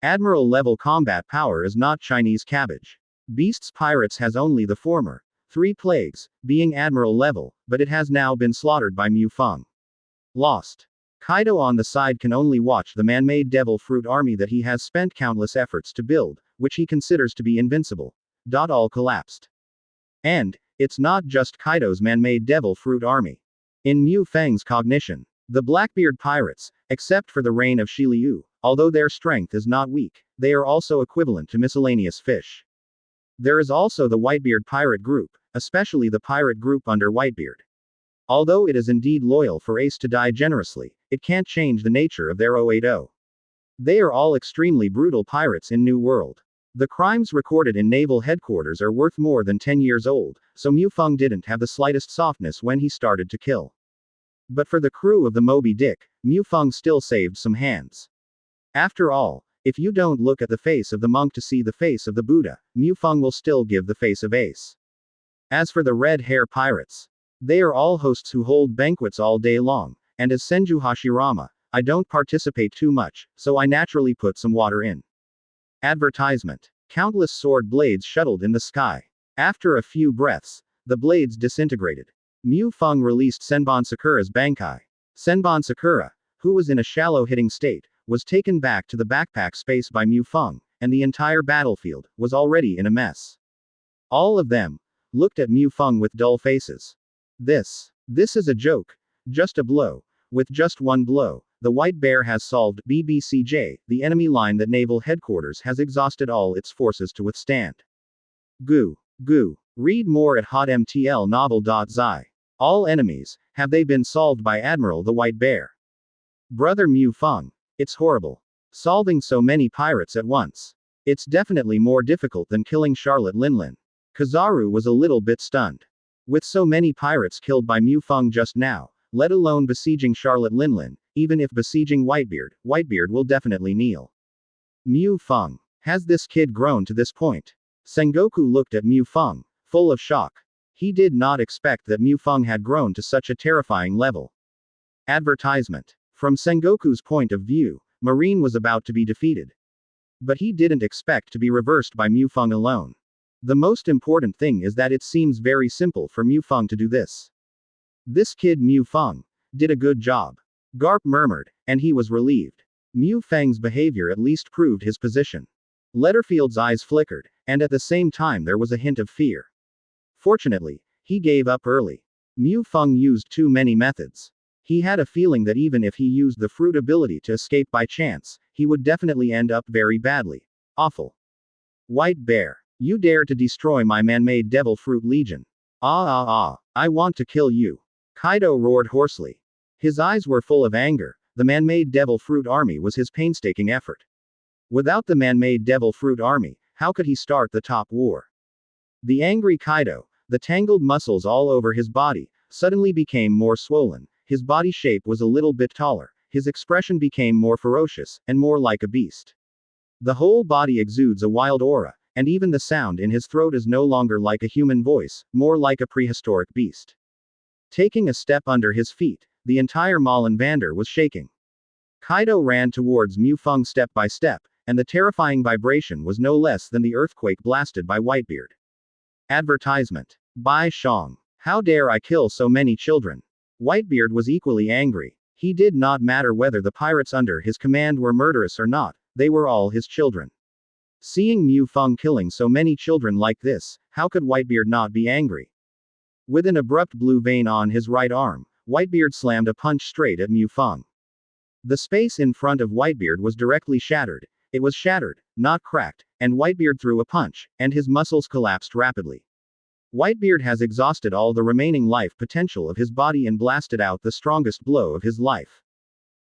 Admiral level combat power is not Chinese cabbage. Beast's Pirates has only the former, 3 plagues, being admiral level, but it has now been slaughtered by Mu Feng. Lost. Kaido on the side can only watch the man-made devil fruit army that he has spent countless efforts to build, which he considers to be invincible. All collapsed. And, it's not just Kaido's man-made devil fruit army. In Mu Feng's cognition, the Blackbeard pirates, except for the reign of Shi Liu, although their strength is not weak, they are also equivalent to miscellaneous fish. There is also the Whitebeard pirate group, especially the pirate group under Whitebeard. Although it is indeed loyal for Ace to die generously, it can't change the nature of their 080. They are all extremely brutal pirates in New World. The crimes recorded in naval headquarters are worth more than 10 years old, so Mu Feng didn't have the slightest softness when he started to kill. But for the crew of the Moby Dick, Mu Feng still saved some hands. After all, if you don't look at the face of the monk to see the face of the Buddha, Mu Feng will still give the face of Ace. As for the red hair pirates, they are all hosts who hold banquets all day long, and as Senju Hashirama, I don't participate too much, so I naturally put some water in. Advertisement. Countless sword blades shuttled in the sky. After a few breaths, the blades disintegrated. Mu Feng released Senbon Sakura's Bankai. Senbon Sakura, who was in a shallow hitting state, was taken back to the backpack space by Mu Feng, and the entire battlefield was already in a mess. All of them looked at Mu Feng with dull faces. This is a joke. Just a blow. With just one blow, the White Bear has solved BBCJ, the enemy line that naval headquarters has exhausted all its forces to withstand. Goo. Read more at hotmtlnovel.zi. All enemies, have they been solved by Admiral the White Bear? Brother Mu Feng. It's horrible. Solving so many pirates at once. It's definitely more difficult than killing Charlotte Linlin. Kizaru was a little bit stunned. With so many pirates killed by Mu Feng just now, let alone besieging Charlotte Linlin, even if besieging Whitebeard will definitely kneel. Mu Feng. Has this kid grown to this point? Sengoku looked at Mu Feng, full of shock. He did not expect that Mu Feng had grown to such a terrifying level. Advertisement. From Sengoku's point of view, Marine was about to be defeated. But he didn't expect to be reversed by Mu Feng alone. The most important thing is that it seems very simple for Mu Feng to do this. This kid Mu Feng did a good job. Garp murmured, and he was relieved. Mu Feng's behavior at least proved his position. Letterfield's eyes flickered, and at the same time there was a hint of fear. Fortunately, he gave up early. Mu Feng used too many methods. He had a feeling that even if he used the fruit ability to escape by chance, he would definitely end up very badly. Awful. White Bear. You dare to destroy my man-made Devil Fruit Legion. I want to kill you. Kaido roared hoarsely. His eyes were full of anger. The man-made Devil Fruit Army was his painstaking effort. Without the man-made Devil Fruit Army, how could he start the top war? The angry Kaido, the tangled muscles all over his body, suddenly became more swollen, his body shape was a little bit taller, his expression became more ferocious, and more like a beast. The whole body exudes a wild aura, and even the sound in his throat is no longer like a human voice, more like a prehistoric beast. Taking a step under his feet, the entire Vander was shaking. Kaido ran towards Mu Feng step by step, and the terrifying vibration was no less than the earthquake blasted by Whitebeard. Advertisement. Bai Shang. How dare I kill so many children? Whitebeard was equally angry. He did not matter whether the pirates under his command were murderous or not, they were all his children. Seeing Mu Feng killing so many children like this, how could Whitebeard not be angry? With an abrupt blue vein on his right arm, Whitebeard slammed a punch straight at Mu Feng. The space in front of Whitebeard was directly shattered. It was shattered, not cracked, and Whitebeard threw a punch, and his muscles collapsed rapidly. Whitebeard has exhausted all the remaining life potential of his body and blasted out the strongest blow of his life.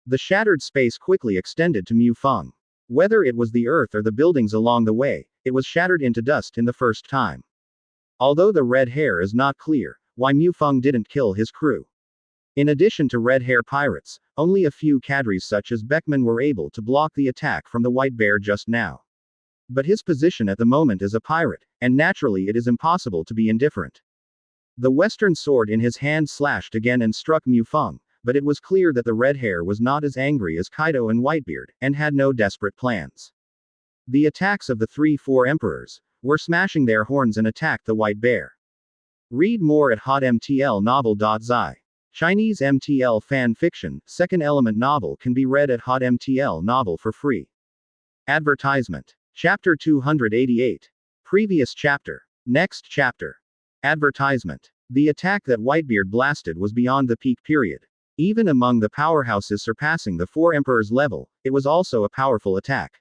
The shattered space quickly extended to Mu Feng. Whether it was the earth or the buildings along the way, it was shattered into dust in the first time. Although the red hair is not clear, why Mu Feng didn't kill his crew. In addition to red hair pirates, only a few cadres such as Beckman were able to block the attack from the White Bear just now. But his position at the moment is a pirate, and naturally it is impossible to be indifferent. The western sword in his hand slashed again and struck Mu Feng, but it was clear that the red hair was not as angry as Kaido and Whitebeard, and had no desperate plans. The attacks of the 3-4 emperors were smashing their horns and attacked the White Bear. Read more at hotmtlnovel.zi. Chinese MTL fan fiction, second element novel can be read at hotmtl novel for free. Advertisement. Chapter 288. Previous chapter. Next chapter. Advertisement. The attack that Whitebeard blasted was beyond the peak period. Even among the powerhouses surpassing the 4 emperors level, it was also a powerful attack.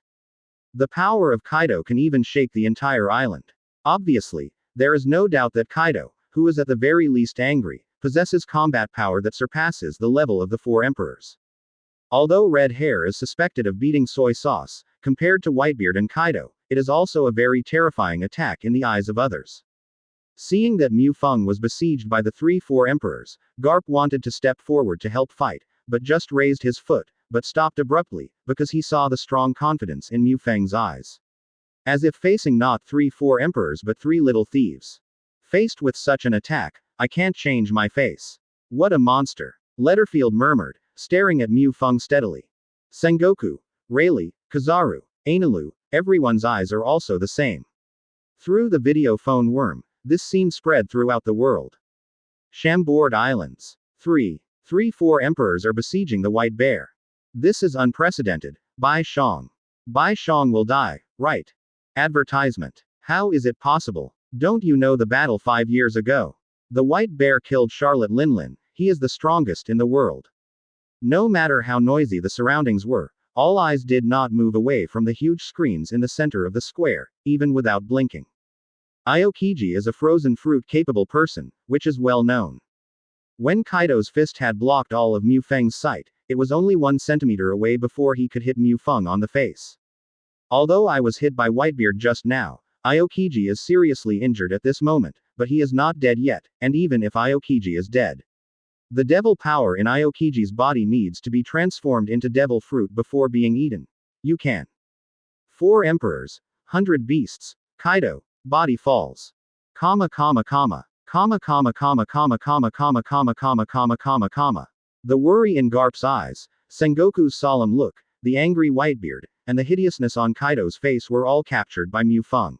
The power of Kaido can even shake the entire island. Obviously, there is no doubt that Kaido, who is at the very least angry, possesses combat power that surpasses the level of the 4 emperors. Although Red Hair is suspected of beating soy sauce, compared to Whitebeard and Kaido, it is also a very terrifying attack in the eyes of others. Seeing that Mu Feng was besieged by the 3-4 emperors, Garp wanted to step forward to help fight, but just raised his foot, but stopped abruptly, because he saw the strong confidence in Mu Feng's eyes. As if facing not 3-4 emperors but 3 little thieves. Faced with such an attack, I can't change my face. What a monster. Letterfield murmured, staring at Mu Feng steadily. Sengoku, Rayleigh, Kizaru, Ainalu, everyone's eyes are also the same. Through the video phone worm, this scene spread throughout the world. Chambord Islands. 3-4 emperors are besieging the White Bear. This is unprecedented. Bai Shang. Bai Shang will die, right? Advertisement. How is it possible? Don't you know the battle 5 years ago? The White Bear killed Charlotte Linlin, he is the strongest in the world. No matter how noisy the surroundings were, all eyes did not move away from the huge screens in the center of the square, even without blinking. Aokiji is a frozen fruit capable person, which is well known. When Kaido's fist had blocked all of Mu Feng's sight, it was only 1 centimeter away before he could hit Mu Feng on the face. Although I was hit by Whitebeard just now, Aokiji is seriously injured at this moment, but he is not dead yet, and even if Aokiji is dead, the devil power in Aokiji's body needs to be transformed into devil fruit before being eaten. You can. 4 emperors, 100 beasts, Kaido, body falls. Comma comma comma. Comma comma comma comma comma comma comma comma comma comma comma. The worry in Garp's eyes, Sengoku's solemn look, the angry Whitebeard, and the hideousness on Kaido's face were all captured by Mu Feng.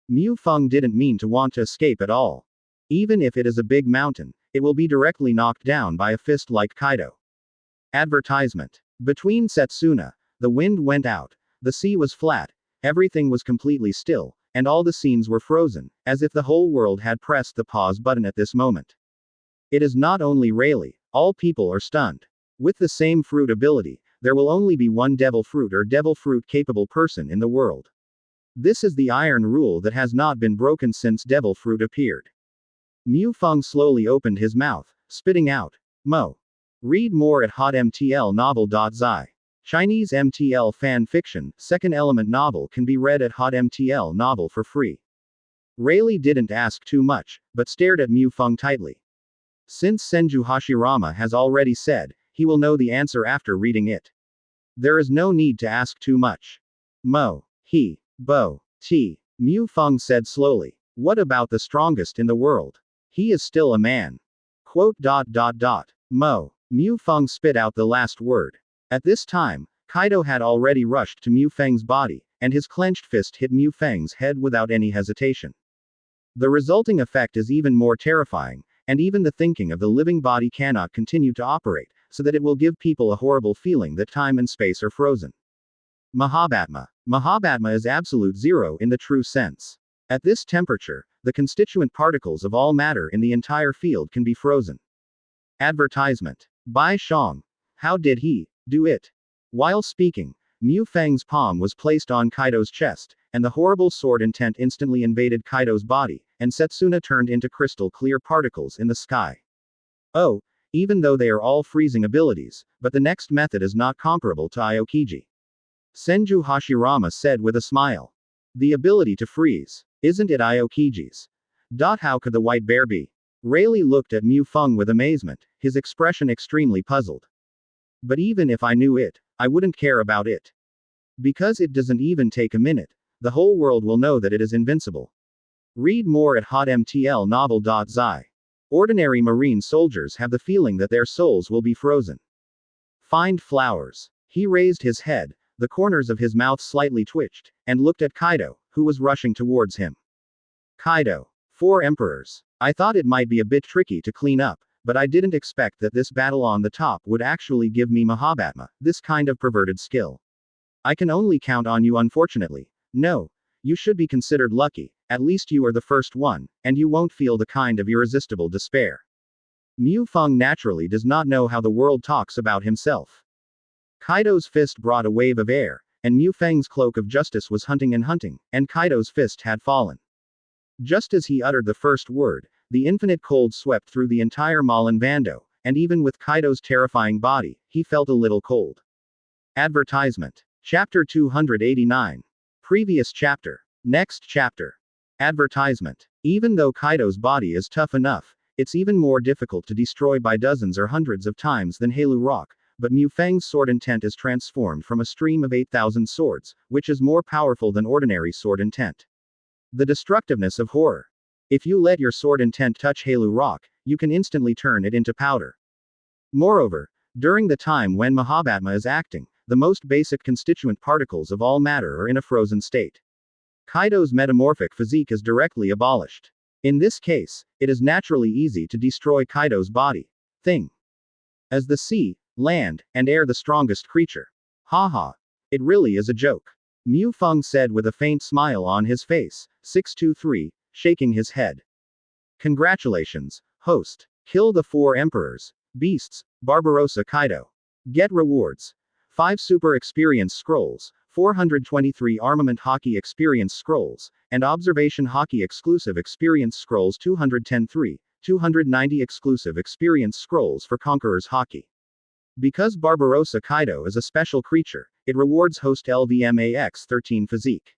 Mu Feng didn't mean to want to escape at all. Even if it is a big mountain, it will be directly knocked down by a fist like Kaido. Advertisement. Between Setsuna, the wind went out, the sea was flat, everything was completely still, and all the scenes were frozen, as if the whole world had pressed the pause button at this moment. It is not only Rayleigh, all people are stunned. With the same fruit ability, there will only be one devil fruit or devil fruit capable person in the world. This is the iron rule that has not been broken since devil fruit appeared. Mu Feng slowly opened his mouth, spitting out, Mo. Read more at hotmtlnovel.zi. Chinese MTL fan fiction, second element novel can be read at hotmtl novel for free. Rayleigh didn't ask too much, but stared at Mu Feng tightly. Since Senju Hashirama has already said, he will know the answer after reading it. There is no need to ask too much. Mo. He. Bo. T. Mu Feng said slowly. What about the strongest in the world? He is still a man. Mo. Mu Feng spit out the last word. At this time, Kaido had already rushed to Mu Feng's body, and his clenched fist hit Mu Feng's head without any hesitation. The resulting effect is even more terrifying, and even the thinking of the living body cannot continue to operate, so that it will give people a horrible feeling that time and space are frozen. Mahabhatma. Mahabhatma is absolute zero in the true sense. At this temperature, the constituent particles of all matter in the entire field can be frozen. Advertisement. Bai Shang. How did he do it? While speaking, Mu Feng's palm was placed on Kaido's chest, and the horrible sword intent instantly invaded Kaido's body, and Setsuna turned into crystal clear particles in the sky. Oh, even though they are all freezing abilities, but the next method is not comparable to Aokiji. Senju Hashirama said with a smile. The ability to freeze. Isn't it Aokiji's? How could the white bear be? Rayleigh looked at Mu Feng with amazement, his expression extremely puzzled. But even if I knew it, I wouldn't care about it. Because it doesn't even take a minute, the whole world will know that it is invincible. Read more at hotmtlnovel.zi. Ordinary marine soldiers have the feeling that their souls will be frozen. Find flowers. He raised his head, the corners of his mouth slightly twitched, and looked at Kaido, who was rushing towards him. Kaido. 4 emperors. I thought it might be a bit tricky to clean up, but I didn't expect that this battle on the top would actually give me Mahabhatma, this kind of perverted skill. I can only count on you unfortunately. No. You should be considered lucky, at least you are the first one, and you won't feel the kind of irresistible despair. Mu Feng naturally does not know how the world talks about himself. Kaido's fist brought a wave of air, and Mu Feng's cloak of justice was hunting, and Kaido's fist had fallen. Just as he uttered the first word, the infinite cold swept through the entire Malin Vando, and even with Kaido's terrifying body, he felt a little cold. Advertisement. Chapter 289. Previous chapter. Next chapter. Advertisement. Even though Kaido's body is tough enough, it's even more difficult to destroy by dozens or hundreds of times than Halu Rock, but Mu Feng's sword intent is transformed from a stream of 8,000 swords, which is more powerful than ordinary sword intent. The destructiveness of horror. If you let your sword intent touch Halu Rock, you can instantly turn it into powder. Moreover, during the time when Mahabhatma is acting, the most basic constituent particles of all matter are in a frozen state. Kaido's metamorphic physique is directly abolished. In this case, it is naturally easy to destroy Kaido's body. Thing. As the sea, land, and air the strongest creature. Haha. It really is a joke. Mu Feng said with a faint smile on his face, 623, shaking his head. Congratulations, host. Kill the 4 emperors. Beasts, Barbarossa Kaido. Get rewards. 5 Super Experience Scrolls, 423 Armament Hockey Experience Scrolls, and Observation Hockey Exclusive Experience Scrolls 210-3, 290 exclusive experience scrolls for Conqueror's Hockey. Because Barbarossa Kaido is a special creature, it rewards host LVMAX13 physique.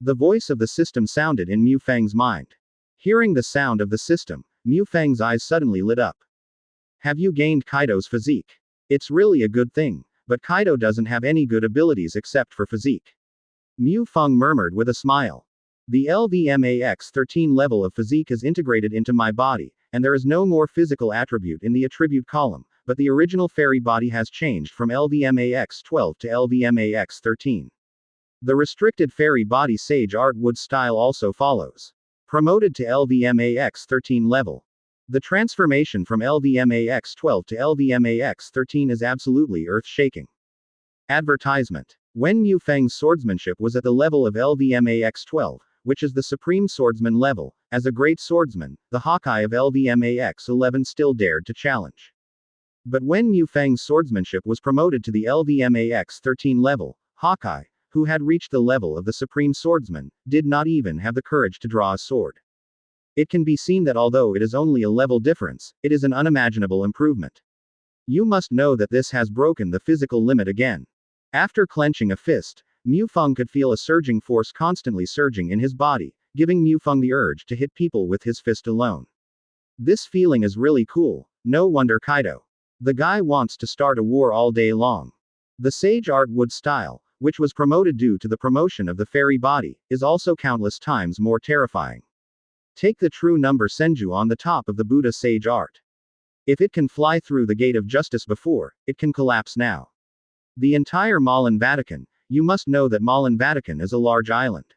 The voice of the system sounded in Mu Feng's mind. Hearing the sound of the system, Mu Feng's eyes suddenly lit up. Have you gained Kaido's physique? It's really a good thing, but Kaido doesn't have any good abilities except for physique. Mu Feng murmured with a smile. The LVMAX13 level of physique is integrated into my body, and there is no more physical attribute in the attribute column, but the original fairy body has changed from LVMAX12 to LVMAX13. The restricted fairy body Sage Art Wood style also follows. Promoted to LVMAX13 level. The transformation from LVMAX12 to LVMAX13 is absolutely earth-shaking. Advertisement. When Mu Feng's swordsmanship was at the level of LVMAX12, which is the supreme swordsman level, as a great swordsman, the Hawkeye of LVMAX11 still dared to challenge. But when Mu Feng's swordsmanship was promoted to the LVMAX13 level, Hawkeye, who had reached the level of the supreme swordsman, did not even have the courage to draw a sword. It can be seen that although it is only a level difference, it is an unimaginable improvement. You must know that this has broken the physical limit again. After clenching a fist, Mu Feng could feel a surging force constantly surging in his body, giving Mu Feng the urge to hit people with his fist alone. This feeling is really cool, no wonder Kaido. The guy wants to start a war all day long. The Sage Art Wood style, which was promoted due to the promotion of the fairy body, is also countless times more terrifying. Take the true number Senju on the top of the Buddha Sage Art. If it can fly through the gate of justice before, it can collapse now. The entire Malin Vatican, you must know that Malin Vatican is a large island.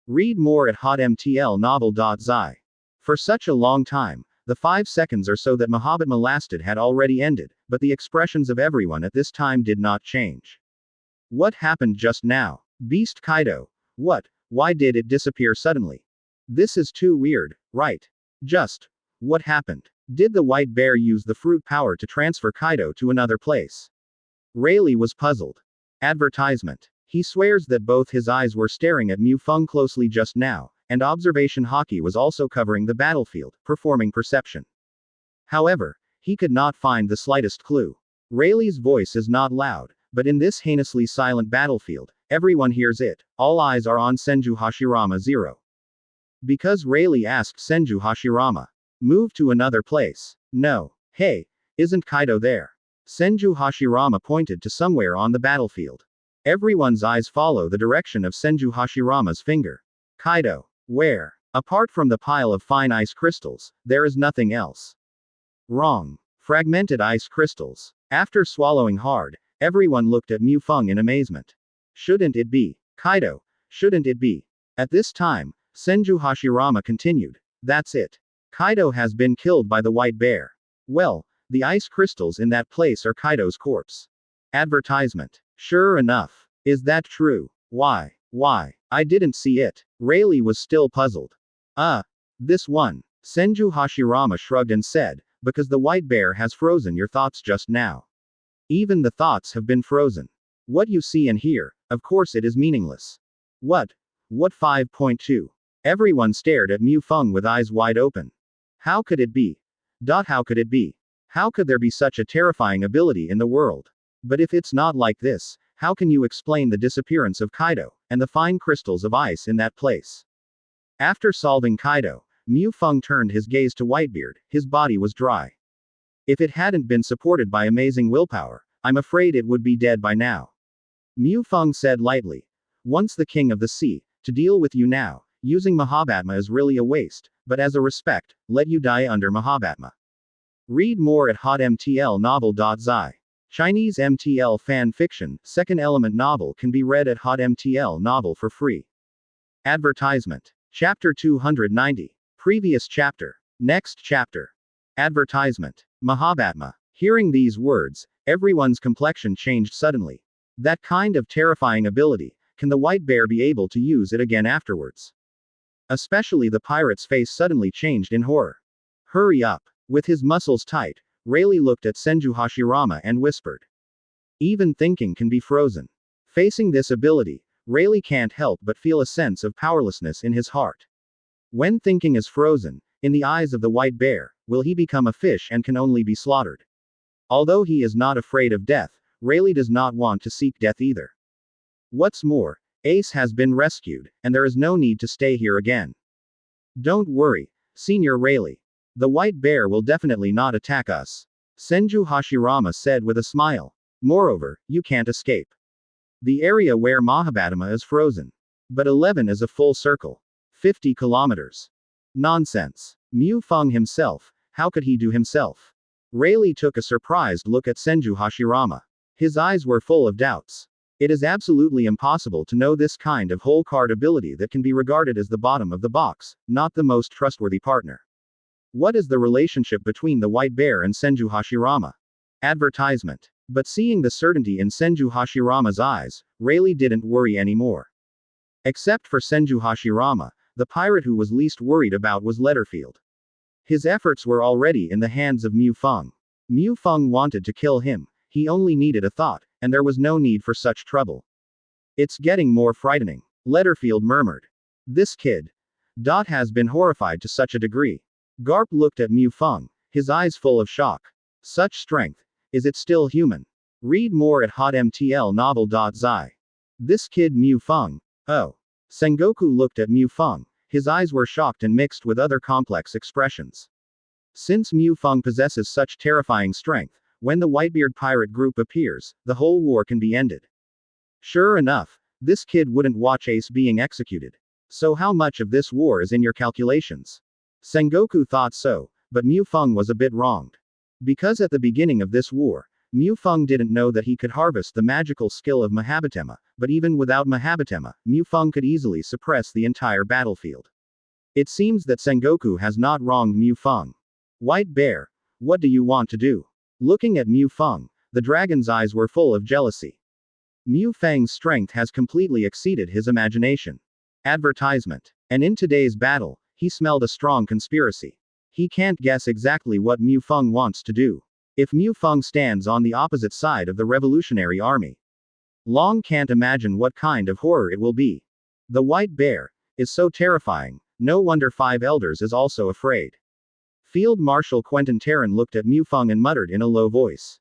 Read more at hotmtlnovel.zi. For such a long time, the 5 seconds or so that Mahabhatma lasted had already ended, but the expressions of everyone at this time did not change. What happened just now? Beast Kaido. What? Why did it disappear suddenly? This is too weird, right? Just. What happened? Did the white bear use the fruit power to transfer Kaido to another place? Rayleigh was puzzled. Advertisement. He swears that both his eyes were staring at Mu Feng closely just now, and observation hockey was also covering the battlefield, performing perception. However, he could not find the slightest clue. Rayleigh's voice is not loud, but in this heinously silent battlefield, everyone hears it. All eyes are on Senju Hashirama 0. Because Rayleigh asked Senju Hashirama, move to another place. No. Hey, isn't Kaido there? Senju Hashirama pointed to somewhere on the battlefield. Everyone's eyes follow the direction of Senju Hashirama's finger. Kaido. Where? Apart from the pile of fine ice crystals, there is nothing else. Wrong. Fragmented ice crystals. After swallowing hard, everyone looked at Mu Feng in amazement. Shouldn't it be? Kaido. Shouldn't it be? At this time, Senju Hashirama continued. That's it. Kaido has been killed by the white bear. Well, the ice crystals in that place are Kaido's corpse. Advertisement. Sure enough. Is that true? Why? I didn't see it. Rayleigh was still puzzled. This one. Senju Hashirama shrugged and said, because the white bear has frozen your thoughts just now. Even the thoughts have been frozen. What you see and hear, of course it is meaningless. What? What 5.2? Everyone stared at Mu Feng with eyes wide open. How could it be? How could it be? How could there be such a terrifying ability in the world? But if it's not like this, how can you explain the disappearance of Kaido, and the fine crystals of ice in that place? After solving Kaido, Mu Feng turned his gaze to Whitebeard. His body was dry. If it hadn't been supported by amazing willpower, I'm afraid it would be dead by now. Mu Feng said lightly. Once the king of the sea, to deal with you now, using Mahabhatma is really a waste, but as a respect, let you die under Mahabhatma. Read more at hotmtlnovel.zi. Chinese MTL fan fiction, second element novel can be read at hotmtl novel for free. Advertisement. Chapter 290. Previous chapter. Next chapter. Advertisement. Mahabhatma. Hearing these words, everyone's complexion changed suddenly. That kind of terrifying ability, can the white bear be able to use it again afterwards? Especially the pirate's face suddenly changed in horror. Hurry up. With his muscles tight, Rayleigh looked at Senju Hashirama and whispered. Even thinking can be frozen. Facing this ability, Rayleigh can't help but feel a sense of powerlessness in his heart. When thinking is frozen, in the eyes of the white bear, will he become a fish and can only be slaughtered. Although he is not afraid of death, Rayleigh does not want to seek death either. What's more, Ace has been rescued, and there is no need to stay here again. Don't worry, Senior Rayleigh. The white bear will definitely not attack us, Senju Hashirama said with a smile. Moreover, you can't escape. The area where Mahabhatama is frozen. But 11 is a full circle. 50 kilometers. Nonsense. Mu Feng himself, how could he do himself? Rayleigh took a surprised look at Senju Hashirama. His eyes were full of doubts. It is absolutely impossible to know this kind of whole card ability that can be regarded as the bottom of the box, not the most trustworthy partner. What is the relationship between the white bear and Senju Hashirama? Advertisement. But seeing the certainty in Senju Hashirama's eyes, Rayleigh didn't worry anymore. Except for Senju Hashirama, the pirate who was least worried about was Letterfield. His efforts were already in the hands of Mu Feng. Mu Feng wanted to kill him, he only needed a thought, and there was no need for such trouble. It's getting more frightening, Letterfield murmured. This kid. Dot has been horrified to such a degree. Garp looked at Mu Feng, his eyes full of shock. Such strength. Is it still human? Read more at hotmtlnovel.zi. This kid Mu Feng. Oh. Sengoku looked at Mu Feng, his eyes were shocked and mixed with other complex expressions. Since Mu Feng possesses such terrifying strength, when the Whitebeard pirate group appears, the whole war can be ended. Sure enough, this kid wouldn't watch Ace being executed. So how much of this war is in your calculations? Sengoku thought so, but Mu Feng was a bit wronged. Because at the beginning of this war, Mu Feng didn't know that he could harvest the magical skill of Mahabhatama, but even without Mahabhatama, Mu Feng could easily suppress the entire battlefield. It seems that Sengoku has not wronged Mu Feng. White Bear, what do you want to do? Looking at Mu Feng, the dragon's eyes were full of jealousy. Mu Feng's strength has completely exceeded his imagination. Advertisement. And in today's battle, he smelled a strong conspiracy. He can't guess exactly what Mu Feng wants to do. If Mu Feng stands on the opposite side of the revolutionary army, Long can't imagine what kind of horror it will be. The white bear is so terrifying, no wonder 5 elders is also afraid. Field Marshal Quentin Tarrant looked at Mu Feng and muttered in a low voice.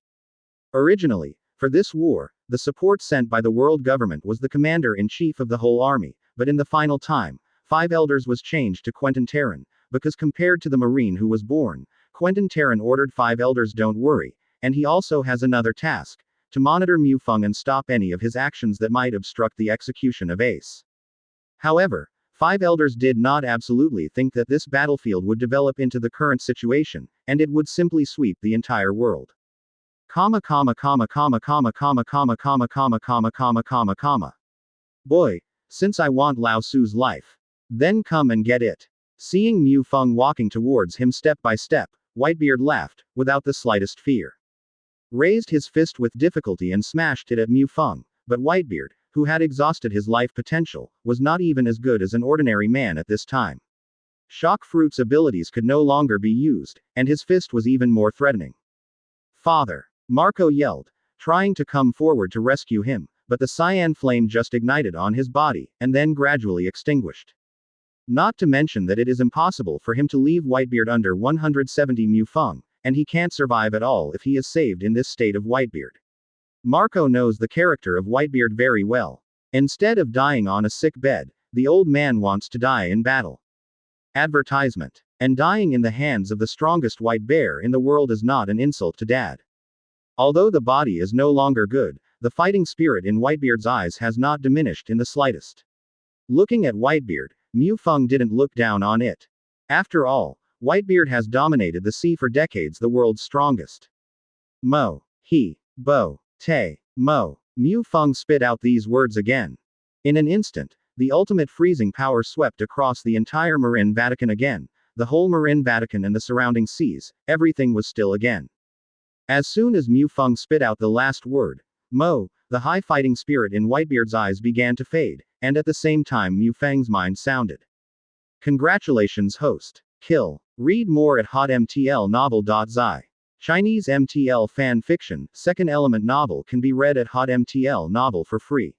Originally, for this war, the support sent by the world government was the commander-in-chief of the whole army, but in the final time, 5 elders was changed to Quentin Tarrant, because compared to the Marine who was born, Quentin Tarrant ordered 5 elders don't worry, and he also has another task, to monitor Mu Feng and stop any of his actions that might obstruct the execution of Ace. However, 5 elders did not absolutely think that this battlefield would develop into the current situation, and it would simply sweep the entire world. Boy, since I want Lao Su's life. Then come and get it. Seeing Mu Feng walking towards him step by step, Whitebeard laughed, without the slightest fear. Raised his fist with difficulty and smashed it at Mu Feng, but Whitebeard, who had exhausted his life potential, was not even as good as an ordinary man at this time. Shock Fruit's abilities could no longer be used, and his fist was even more threatening. Father! Marco yelled, trying to come forward to rescue him, but the cyan flame just ignited on his body, and then gradually extinguished. Not to mention that it is impossible for him to leave Whitebeard under 170 Mu Feng, and he can't survive at all if he is saved in this state of Whitebeard. Marco knows the character of Whitebeard very well. Instead of dying on a sick bed, the old man wants to die in battle. Advertisement. And dying in the hands of the strongest white bear in the world is not an insult to Dad. Although the body is no longer good, the fighting spirit in Whitebeard's eyes has not diminished in the slightest. Looking at Whitebeard, Mu Feng didn't look down on it. After all, Whitebeard has dominated the sea for decades, the world's strongest. Mo. He. Bo. Te. Mo. Mu Feng spit out these words again. In an instant, the ultimate freezing power swept across the entire Marin Vatican again, the whole Marin Vatican and the surrounding seas, everything was still again. As soon as Mu Feng spit out the last word, Mo, the high fighting spirit in Whitebeard's eyes began to fade, and at the same time Mu Feng's mind sounded. Congratulations host. Kill. Read more at hotmtlnovel.zi. Chinese MTL fan fiction, second element novel can be read at hotmtl novel for free.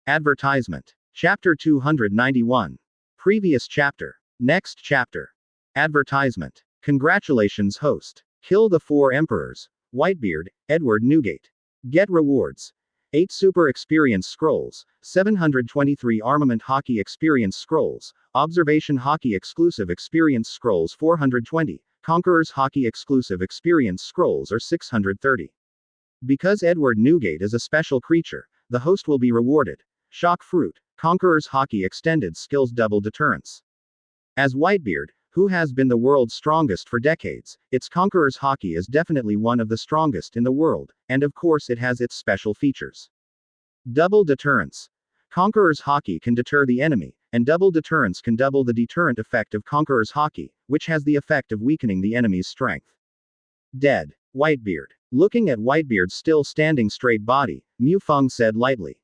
Advertisement. Chapter 291. Previous chapter. Next chapter. Advertisement. Congratulations host. Kill the 4 emperors. Whitebeard, Edward Newgate. Get rewards. 8 Super Experience Scrolls, 723 Armament Hockey Experience Scrolls, Observation Hockey Exclusive Experience Scrolls 420, Conquerors Hockey Exclusive Experience Scrolls are 630. Because Edward Newgate is a special creature, the host will be rewarded. Shock Fruit, Conquerors Hockey Extended Skills Double Deterrence. As Whitebeard, who has been the world's strongest for decades, its Conqueror's Hockey is definitely one of the strongest in the world, and of course it has its special features. Double Deterrence. Conqueror's Hockey can deter the enemy, and Double Deterrence can double the deterrent effect of Conqueror's Hockey, which has the effect of weakening the enemy's strength. Dead. Whitebeard. Looking at Whitebeard's still standing straight body, Mu Feng said lightly.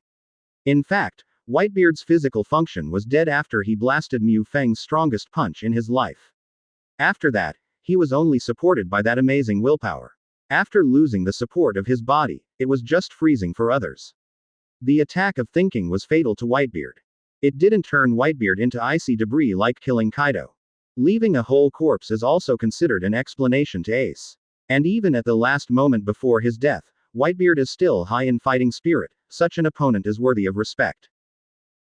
In fact, Whitebeard's physical function was dead after he blasted Mu Feng's strongest punch in his life. After that, he was only supported by that amazing willpower. After losing the support of his body, it was just freezing for others. The attack of thinking was fatal to Whitebeard. It didn't turn Whitebeard into icy debris like killing Kaido. Leaving a whole corpse is also considered an explanation to Ace. And even at the last moment before his death, Whitebeard is still high in fighting spirit. Such an opponent is worthy of respect.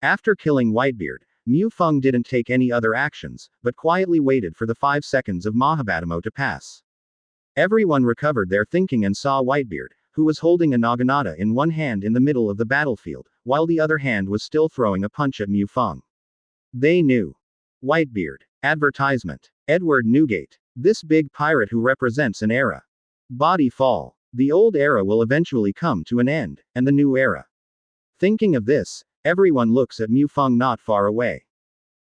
After killing Whitebeard, Mu Feng didn't take any other actions, but quietly waited for the 5 seconds of Mahabharata to pass. Everyone recovered their thinking and saw Whitebeard, who was holding a naginata in one hand in the middle of the battlefield, while the other hand was still throwing a punch at Mu Feng. They knew. Whitebeard. Advertisement. Edward Newgate. This big pirate who represents an era. Body fall. The old era will eventually come to an end, and the new era. Thinking of this, everyone looks at Mu Feng not far away.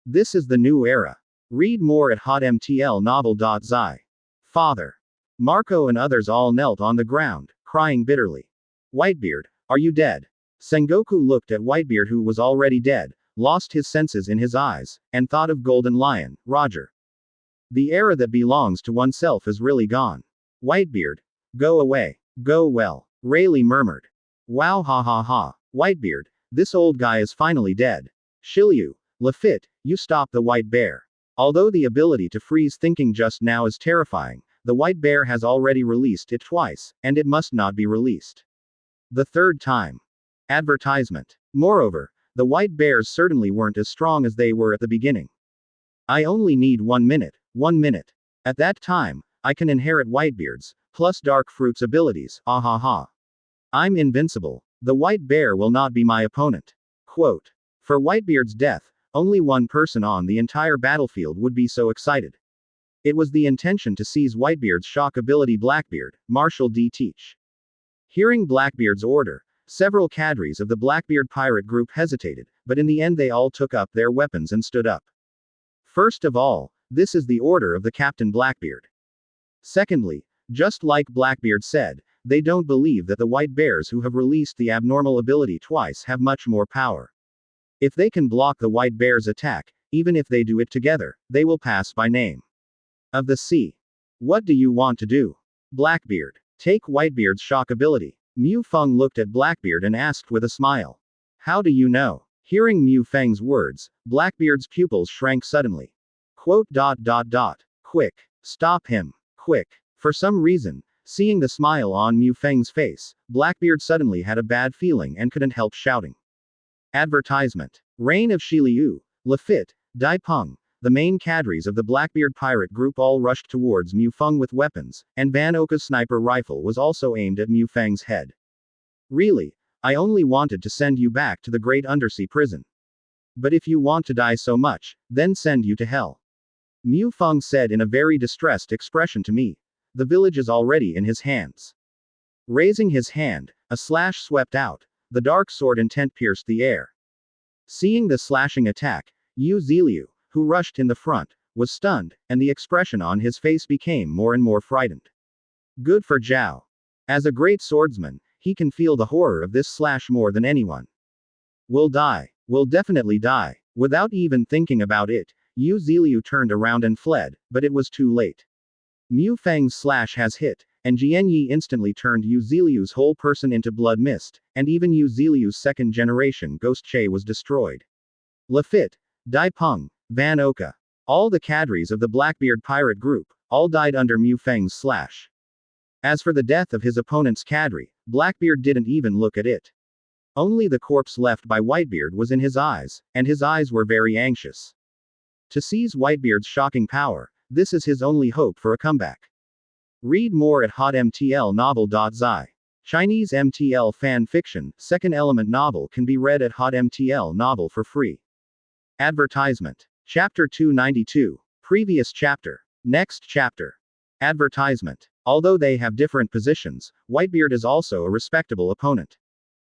This is the new era. Read more at hotmtlnovel.zi. Father. Marco and others all knelt on the ground, crying bitterly. Whitebeard, are you dead? Sengoku looked at Whitebeard, who was already dead, lost his senses in his eyes, and thought of Golden Lion, Roger. The era that belongs to oneself is really gone. Whitebeard. Go away. Go well. Rayleigh murmured. Wow ha ha ha. Whitebeard. This old guy is finally dead. Shiryu. Lafitte, you stop the white bear. Although the ability to freeze thinking just now is terrifying, the white bear has already released it twice, and it must not be released. The third time. Advertisement. Moreover, the white bears certainly weren't as strong as they were at the beginning. I only need 1 minute. 1 minute. At that time, I can inherit Whitebeard's, plus Dark Fruit's abilities, ah ha ha. I'm invincible. The white bear will not be my opponent. Quote. For Whitebeard's death, only one person on the entire battlefield would be so excited. It was the intention to seize Whitebeard's shock ability Blackbeard, Marshal D. Teach. Hearing Blackbeard's order, several cadres of the Blackbeard pirate group hesitated, but in the end they all took up their weapons and stood up. First of all, this is the order of the Captain Blackbeard. Secondly, just like Blackbeard said, they don't believe that the white bears who have released the abnormal ability twice have much more power. If they can block the white bear's attack, even if they do it together, they will pass by name. Of the sea. What do you want to do? Blackbeard. Take Whitebeard's shock ability. Mu Feng looked at Blackbeard and asked with a smile. How do you know? Hearing Mu Feng's words, Blackbeard's pupils shrank suddenly. Quote. Quick. Stop him. Quick. For some reason, seeing the smile on Mu Feng's face, Blackbeard suddenly had a bad feeling and couldn't help shouting. Advertisement. Reign of Shiliu, Lafitte, Dai Peng, the main cadres of the Blackbeard pirate group all rushed towards Mu Feng with weapons, and Van Oka's sniper rifle was also aimed at Mu Feng's head. Really, I only wanted to send you back to the great undersea prison. But if you want to die so much, then send you to hell. Mu Feng said in a very distressed expression to me. The village is already in his hands. Raising his hand, a slash swept out, the dark sword intent pierced the air. Seeing the slashing attack, Yu Ziliu, who rushed in the front, was stunned, and the expression on his face became more and more frightened. Good for Zhao. As a great swordsman, he can feel the horror of this slash more than anyone. Will die. Will definitely die. Without even thinking about it, Yu Ziliu turned around and fled, but it was too late. Mu Feng's slash has hit, and Jianyi instantly turned Yu Ziliu's whole person into blood mist, and even Yu Ziliu's second generation Ghost Che was destroyed. Lafitte, Dai Peng, Van Oka, all the cadres of the Blackbeard pirate group, all died under Mu Feng's slash. As for the death of his opponent's cadre, Blackbeard didn't even look at it. Only the corpse left by Whitebeard was in his eyes, and his eyes were very anxious. To seize Whitebeard's shocking power, this is his only hope for a comeback. Read more at hotmtlnovel.zi. Chinese MTL fan fiction, second element novel can be read at hotmtl novel for free. Advertisement. Chapter 292. Previous chapter. Next chapter. Advertisement. Although they have different positions, Whitebeard is also a respectable opponent.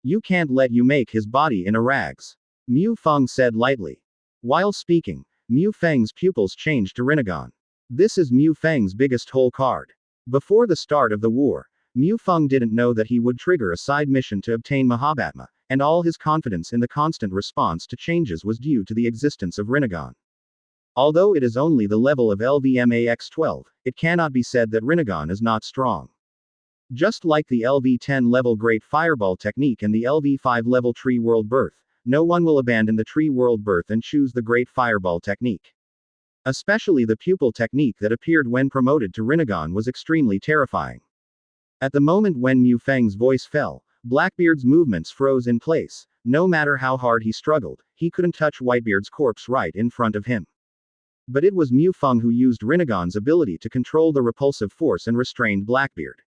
You can't let you make his body in a rags. Mu Feng said lightly. While speaking, Mu Feng's pupils changed to Rinnegan. This is Mu Feng's biggest hole card. Before the start of the war, Mu Feng didn't know that he would trigger a side mission to obtain Mahabhatma, and all his confidence in the constant response to changes was due to the existence of Rinnegan. Although it is only the level of LVMAX12, it cannot be said that Rinnegan is not strong. Just like the LV10 level Great Fireball technique and the LV5 level Tree World Birth, no one will abandon the Tree World Birth and choose the Great Fireball technique. Especially the pupil technique that appeared when promoted to Rinnegan was extremely terrifying. At the moment when Mu Feng's voice fell, Blackbeard's movements froze in place. No matter how hard he struggled, he couldn't touch Whitebeard's corpse right in front of him. But it was Mu Feng who used Rinnegan's ability to control the repulsive force and restrained Blackbeard.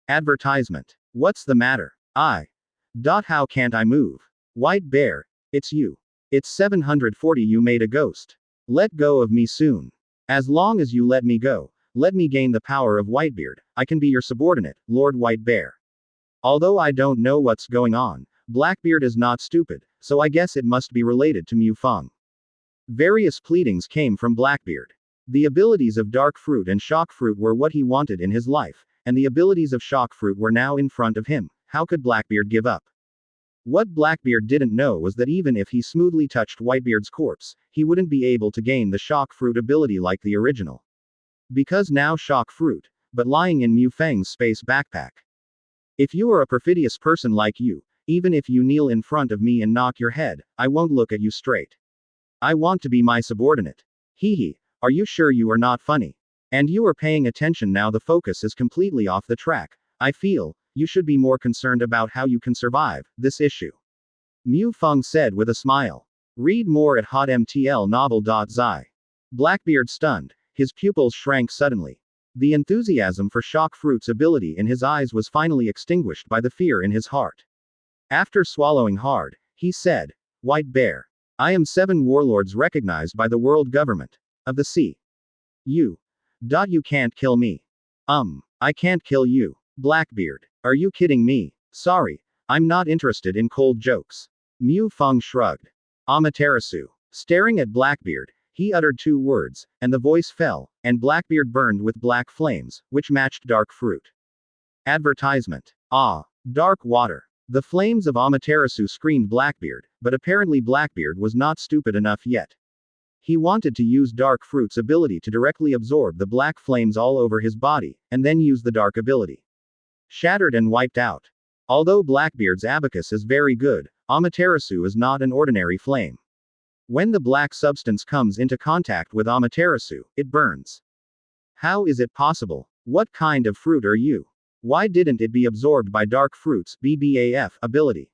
Advertisement. What's the matter? How can't I move? White Bear, it's you. It's 740 you made a ghost. Let go of me soon. As long as you let me go, let me gain the power of Whitebeard, I can be your subordinate, Lord White Bear. Although I don't know what's going on, Blackbeard is not stupid, so I guess it must be related to Mu Feng. Various pleadings came from Blackbeard. The abilities of Dark Fruit and Shock Fruit were what he wanted in his life, and the abilities of Shock Fruit were now in front of him. How could Blackbeard give up? What Blackbeard didn't know was that even if he smoothly touched Whitebeard's corpse, he wouldn't be able to gain the Shock Fruit ability like the original. Because now Shock Fruit, but lying in Mu Feng's space backpack. If you are a perfidious person like you, even if you kneel in front of me and knock your head, I won't look at you straight. I want to be my subordinate. Hee, are you sure you are not funny? And you are paying attention now, the focus is completely off the track. I feel, you should be more concerned about how you can survive this issue. Mu Feng said with a smile. Read more at hotmtlnovel.zi. Blackbeard stunned, his pupils shrank suddenly. The enthusiasm for Shock Fruit's ability in his eyes was finally extinguished by the fear in his heart. After swallowing hard, he said, White Bear. I am 7 warlords recognized by the world government of the sea. You can't kill me. I can't kill you. Blackbeard. Are you kidding me? Sorry, I'm not interested in cold jokes. Mu Feng shrugged. Amaterasu. Staring at Blackbeard, he uttered 2 words, and the voice fell, and Blackbeard burned with black flames, which matched Dark Fruit. Advertisement. Dark water. The flames of Amaterasu screamed Blackbeard, but apparently Blackbeard was not stupid enough yet. He wanted to use Dark Fruit's ability to directly absorb the black flames all over his body, and then use the dark ability. Shattered and wiped out. Although Blackbeard's abacus is very good, Amaterasu is not an ordinary flame. When the black substance comes into contact with Amaterasu, it burns. How is it possible? What kind of fruit are you? Why didn't it be absorbed by Dark Fruit's BBAF ability?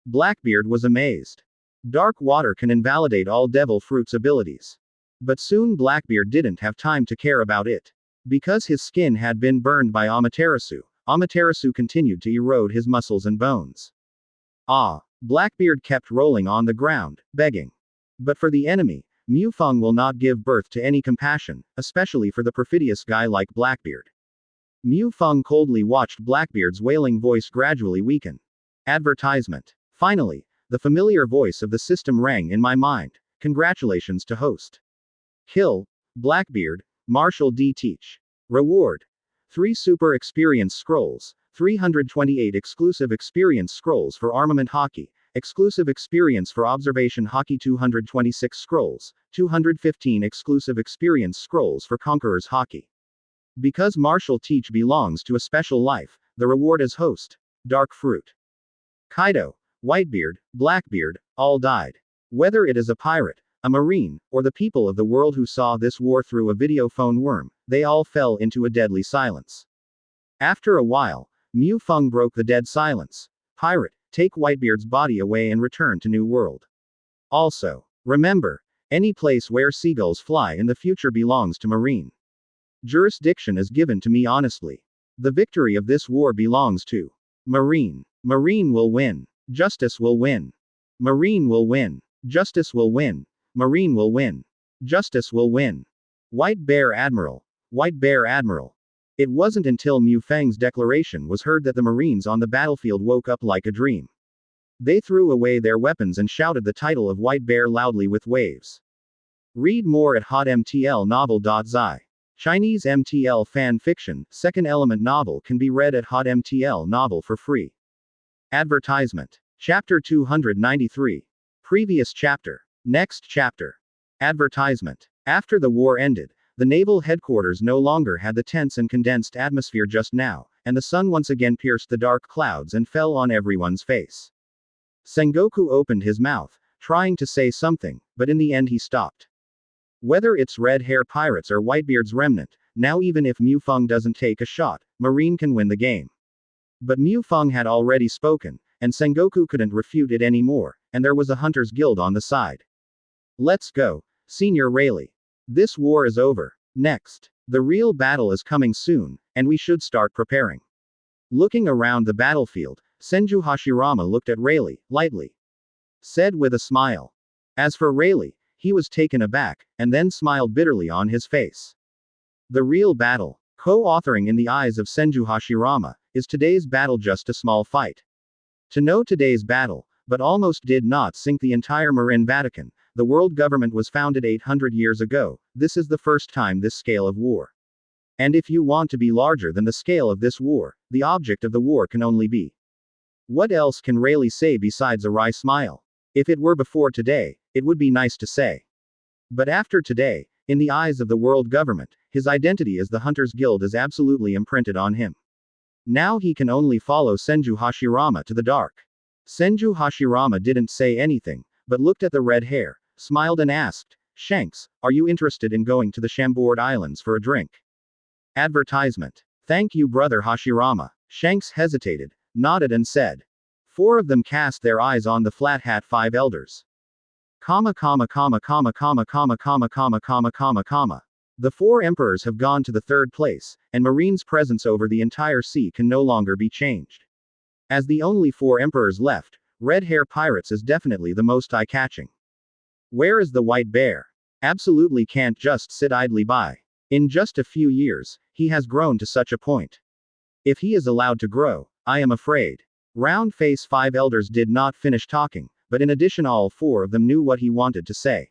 Blackbeard was amazed. Dark water can invalidate all Devil Fruit's abilities. But soon Blackbeard didn't have time to care about it. Because his skin had been burned by Amaterasu, Amaterasu continued to erode his muscles and bones. Blackbeard kept rolling on the ground, begging. But for the enemy, Mu Feng will not give birth to any compassion, especially for the perfidious guy like Blackbeard. Mu Feng coldly watched Blackbeard's wailing voice gradually weaken. Advertisement. Finally, the familiar voice of the system rang in my mind. Congratulations to host. Kill, Blackbeard, Marshall D. Teach. Reward. 3 Super Experience Scrolls, 328 Exclusive Experience Scrolls for Armament Hockey, Exclusive Experience for Observation Hockey 226 Scrolls, 215 Exclusive Experience Scrolls for Conquerors Hockey. Because Marshall Teach belongs to a special life, the reward is host. Dark Fruit. Kaido, Whitebeard, Blackbeard, all died. Whether it is a pirate, a marine, or the people of the world who saw this war through a video phone worm, they all fell into a deadly silence. After a while, Mu Feng broke the dead silence. Pirate, take Whitebeard's body away and return to New World. Also, remember, any place where seagulls fly in the future belongs to Marine. Jurisdiction is given to me honestly. The victory of this war belongs to Marine. Marine will win. Justice will win. Marine will win. Justice will win. Marine will win. Justice will win. White Bear Admiral. White Bear Admiral. It wasn't until Mu Feng's declaration was heard that the Marines on the battlefield woke up like a dream. They threw away their weapons and shouted the title of White Bear loudly with waves. Read more at hotmtlnovel.zi. Chinese MTL fan fiction, second element novel can be read at hotmtl novel for free. Advertisement. Chapter 293. Previous chapter. Next chapter. Advertisement. After the war ended, the naval headquarters no longer had the tense and condensed atmosphere just now, and the sun once again pierced the dark clouds and fell on everyone's face. Sengoku opened his mouth, trying to say something, but in the end he stopped. Whether it's Red Hair Pirates or Whitebeard's remnant, now even if Mu Feng doesn't take a shot, Marine can win the game. But Mu Feng had already spoken, and Sengoku couldn't refute it anymore, and there was a Hunter's Guild on the side. Let's go, Senior Rayleigh. This war is over. Next. The real battle is coming soon, and we should start preparing. Looking around the battlefield, Senju Hashirama looked at Rayleigh, lightly. Said with a smile. As for Rayleigh, he was taken aback, and then smiled bitterly on his face. The real battle, co-authoring in the eyes of Senju Hashirama, is today's battle just a small fight. To know today's battle, but almost did not sink the entire Marin Vatican. The world government was founded 800 years ago, this is the first time this scale of war. And if you want to be larger than the scale of this war, the object of the war can only be. What else can Rayleigh say besides a wry smile? If it were before today, it would be nice to say. But after today, in the eyes of the world government, his identity as the Hunter's Guild is absolutely imprinted on him. Now he can only follow Senju Hashirama to the dark. Senju Hashirama didn't say anything, but looked at the red hair, smiled and asked, Shanks, are you interested in going to the Chambord Islands for a drink? Advertisement. Thank you, Brother Hashirama. Shanks hesitated, nodded and said. 4 of them cast their eyes on the Flat Hat 5 elders. The 4 emperors have gone to the 3rd place, and Marine's presence over the entire sea can no longer be changed. As the only 4 emperors left, Red Hair Pirates is definitely the most eye-catching. Where is the White Bear? Absolutely can't just sit idly by. In just a few years, he has grown to such a point. If he is allowed to grow, I am afraid. Round Face 5 elders did not finish talking, but in addition all 4 of them knew what he wanted to say.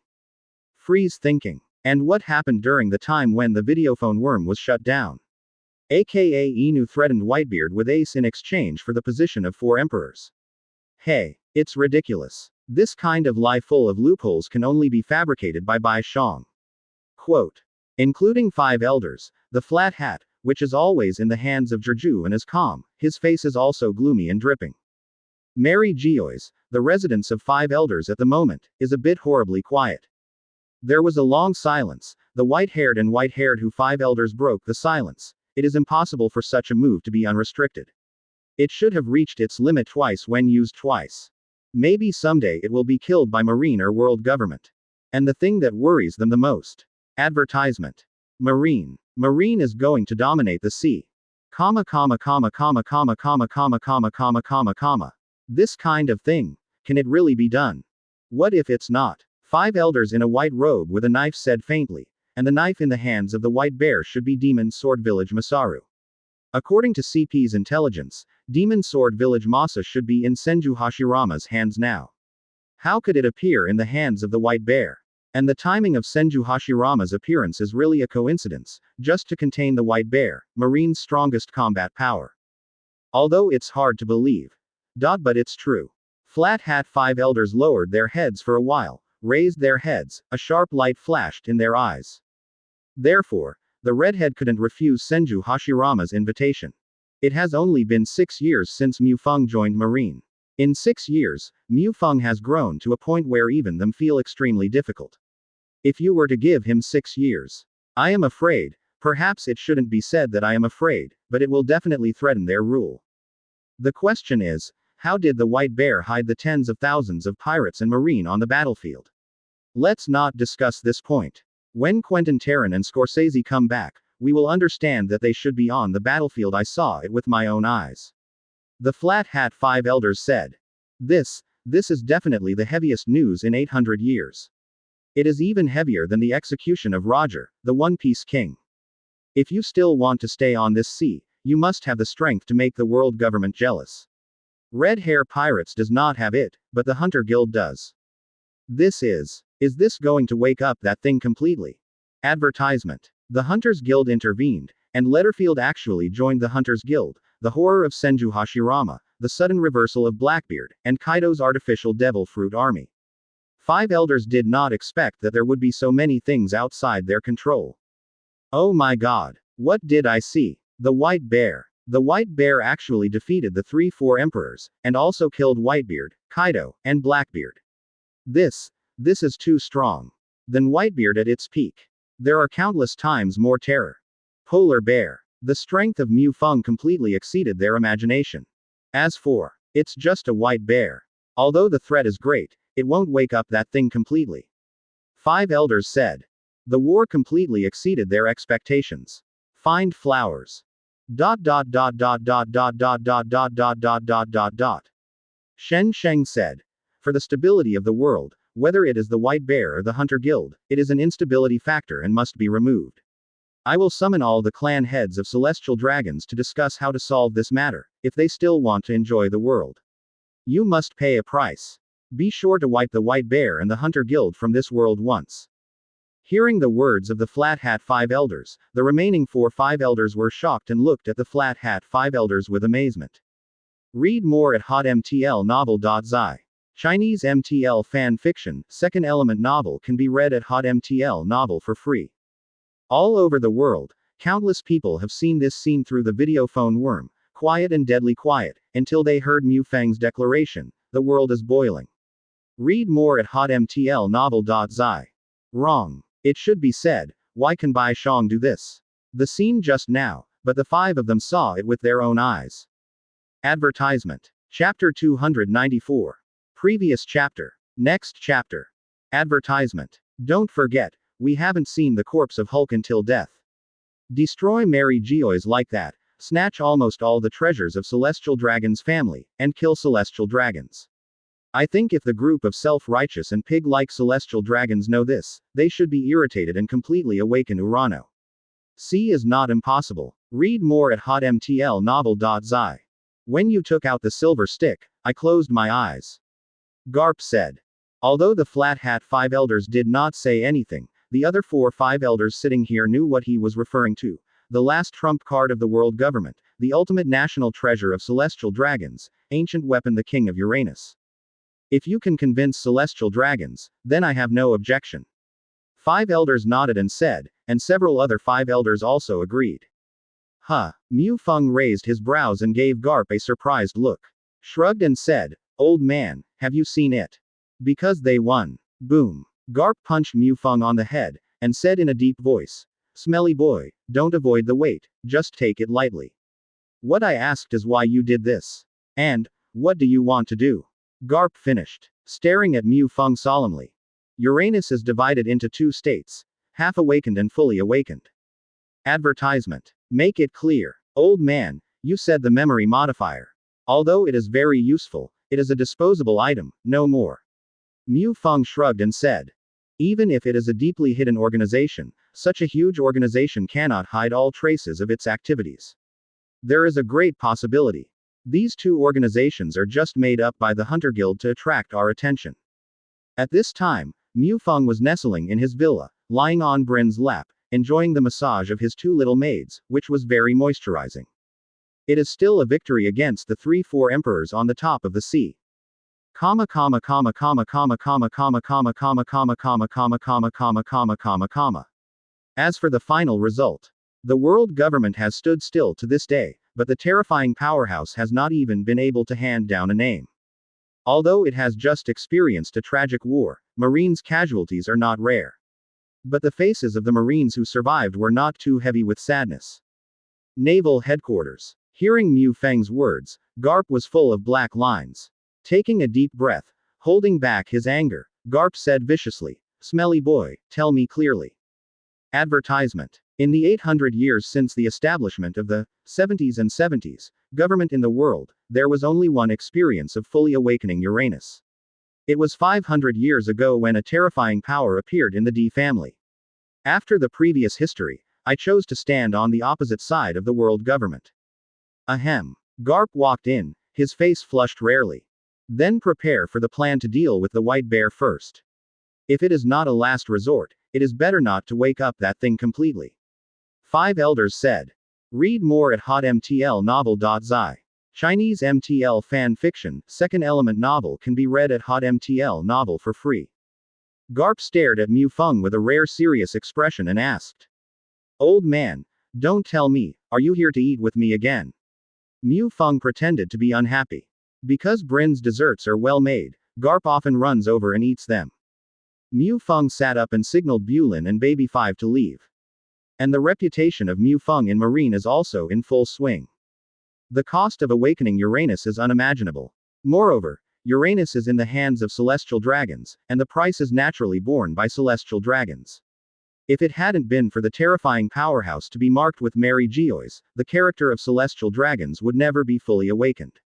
Freeze thinking. And what happened during the time when the videophone worm was shut down? AKA Inu threatened Whitebeard with Ace in exchange for the position of 4 emperors. Hey, it's ridiculous. This kind of lie full of loopholes can only be fabricated by Bai Shang. Quote. Including 5 elders, the Flat Hat, which is always in the hands of Jeju and is calm, his face is also gloomy and dripping. Mary Geois, the residence of 5 elders at the moment, is a bit horribly quiet. There was a long silence, the white-haired and white-haired who 5 elders broke the silence. It is impossible for such a move to be unrestricted. It should have reached its limit twice when used twice. Maybe someday it will be killed by Marine or world government. And the thing that worries them the most. Advertisement. Marine. Marine is going to dominate the sea. This kind of thing. Can it really be done? What if it's not? 5 elders in a white robe with a knife said faintly, and the knife in the hands of the White Bear should be Demon Sword Village Masaru. According to CP's intelligence, Demon Sword Village Masa should be in Senju Hashirama's hands now. How could it appear in the hands of the White Bear? And the timing of Senju Hashirama's appearance is really a coincidence, just to contain the White Bear, Marine's strongest combat power. Although it's hard to believe. But it's true. Flat Hat 5 elders lowered their heads for a while, raised their heads, a sharp light flashed in their eyes. Therefore, the redhead couldn't refuse Senju Hashirama's invitation. It has only been 6 years since Mu Feng joined Marine. In 6 years, Mu Feng has grown to a point where even them feel extremely difficult. If you were to give him 6 years. I am afraid. Perhaps it shouldn't be said that I am afraid, but it will definitely threaten their rule. The question is, how did the white bear hide the tens of thousands of pirates and marine on the battlefield? Let's not discuss this point. When Quentin Tarantino and Scorsese come back, we will understand that they should be on the battlefield. I saw it with my own eyes. The Flat Hat Five Elders said. This is definitely the heaviest news in 800 years. It is even heavier than the execution of Roger, the One Piece King. If you still want to stay on this sea, you must have the strength to make the world government jealous. Red Hair Pirates does not have it, but the Hunter Guild does. Is this going to wake up that thing completely? Advertisement. The Hunters Guild intervened, and Letterfield actually joined the Hunters Guild, the horror of Senju Hashirama, the sudden reversal of Blackbeard, and Kaido's artificial devil fruit army. Five elders did not expect that there would be so many things outside their control. Oh my god. What did I see? The White Bear. The White Bear actually defeated the 3-4 emperors, and also killed Whitebeard, Kaido, and Blackbeard. This is too strong. Than Whitebeard at its peak. There are countless times more terror. Polar Bear. The strength of Mu Feng completely exceeded their imagination. As for, it's just a white bear. Although the threat is great, it won't wake up that thing completely. Five elders said. The war completely exceeded their expectations. Find flowers. Shen Sheng said. For the stability of the world, whether it is the White Bear or the Hunter Guild, it is an instability factor and must be removed. I will summon all the clan heads of celestial dragons to discuss how to solve this matter, if they still want to enjoy the world. You must pay a price. Be sure to wipe the White Bear and the Hunter Guild from this world once. Hearing the words of the Flat Hat Five Elders, the remaining 4 Five Elders were shocked and looked at the Flat Hat Five Elders with amazement. Read more at hotmtlnovel.zi. Chinese MTL fan fiction, second element novel can be read at hotmtl novel for free. All over the world, countless people have seen this scene through the video phone worm, quiet and deadly quiet, until they heard Mu Feng's declaration, the world is boiling. Read more at hotmtlnovel.zi. Wrong. It should be said, why can Bai Shang do this? The scene just now, but the 5 of them saw it with their own eyes. Advertisement. Chapter 294. Previous chapter. Next chapter. Advertisement. Don't forget, we haven't seen the corpse of Hulk until death. Destroy Mary Geoise like that, snatch almost all the treasures of Celestial Dragon's family, and kill Celestial Dragons. I think if the group of self-righteous and pig-like Celestial Dragons know this, they should be irritated and completely awaken Urano. C is not impossible. Read more at hotmtlnovel.zi. When you took out the silver stick, I closed my eyes. Garp said. Although the Flat Hat Five Elders did not say anything, the other 4 Five Elders sitting here knew what he was referring to. The last trump card of the world government, the ultimate national treasure of Celestial Dragons, ancient weapon the King of Uranus. If you can convince Celestial Dragons, then I have no objection. 5 Elders nodded and said, and several other 5 Elders also agreed. Mu Feng raised his brows and gave Garp a surprised look. Shrugged and said, Old man, have you seen it? Because they won. Boom. Garp punched Mu Feng on the head, and said in a deep voice, Smelly boy, don't avoid the weight, just take it lightly. What I asked is why you did this. And, what do you want to do? Garp finished, staring at Mu Feng solemnly. Uranus is divided into 2 states, half awakened and fully awakened. Advertisement. Make it clear. Old man, you said the memory modifier. Although it is very useful, it is a disposable item, no more. Mu Feng shrugged and said. Even if it is a deeply hidden organization, such a huge organization cannot hide all traces of its activities. There is a great possibility. These 2 organizations are just made up by the Hunter Guild to attract our attention. At this time, Mu Feng was nestling in his villa, lying on Brin's lap, enjoying the massage of his 2 little maids, which was very moisturizing. It is still a victory against the 3-4 emperors on the top of the sea. As for the final result, the world government has stood still to this day, but the terrifying powerhouse has not even been able to hand down a name. Although it has just experienced a tragic war, Marine's casualties are not rare. But the faces of the Marines who survived were not too heavy with sadness. Naval Headquarters. Hearing Mu Feng's words, Garp was full of black lines. Taking a deep breath, holding back his anger, Garp said viciously, "Smelly boy, tell me clearly." Advertisement. In the 800 years since the establishment of the 70s and 70s government in the world, there was only one experience of fully awakening Uranus. It was 500 years ago when a terrifying power appeared in the D family. After the previous history, I chose to stand on the opposite side of the world government. Ahem. Garp walked in, his face flushed rarely. Then prepare for the plan to deal with the white bear first. If it is not a last resort, it is better not to wake up that thing completely. 5 elders said. Read more at hotmtlnovel.zi. Chinese MTL fan fiction, second element novel can be read at hotmtl novel for free. Garp stared at Mu Feng with a rare serious expression and asked. Old man, don't tell me, are you here to eat with me again? Mu Feng pretended to be unhappy. Because Brin's desserts are well made, Garp often runs over and eats them. Mu Feng sat up and signaled Bulin and Baby 5 to leave. And the reputation of Mu Feng in Marine is also in full swing. The cost of awakening Uranus is unimaginable. Moreover, Uranus is in the hands of celestial dragons, and the price is naturally borne by celestial dragons. If it hadn't been for the terrifying powerhouse to be marked with Mary Geoise, the character of celestial dragons would never be fully awakened.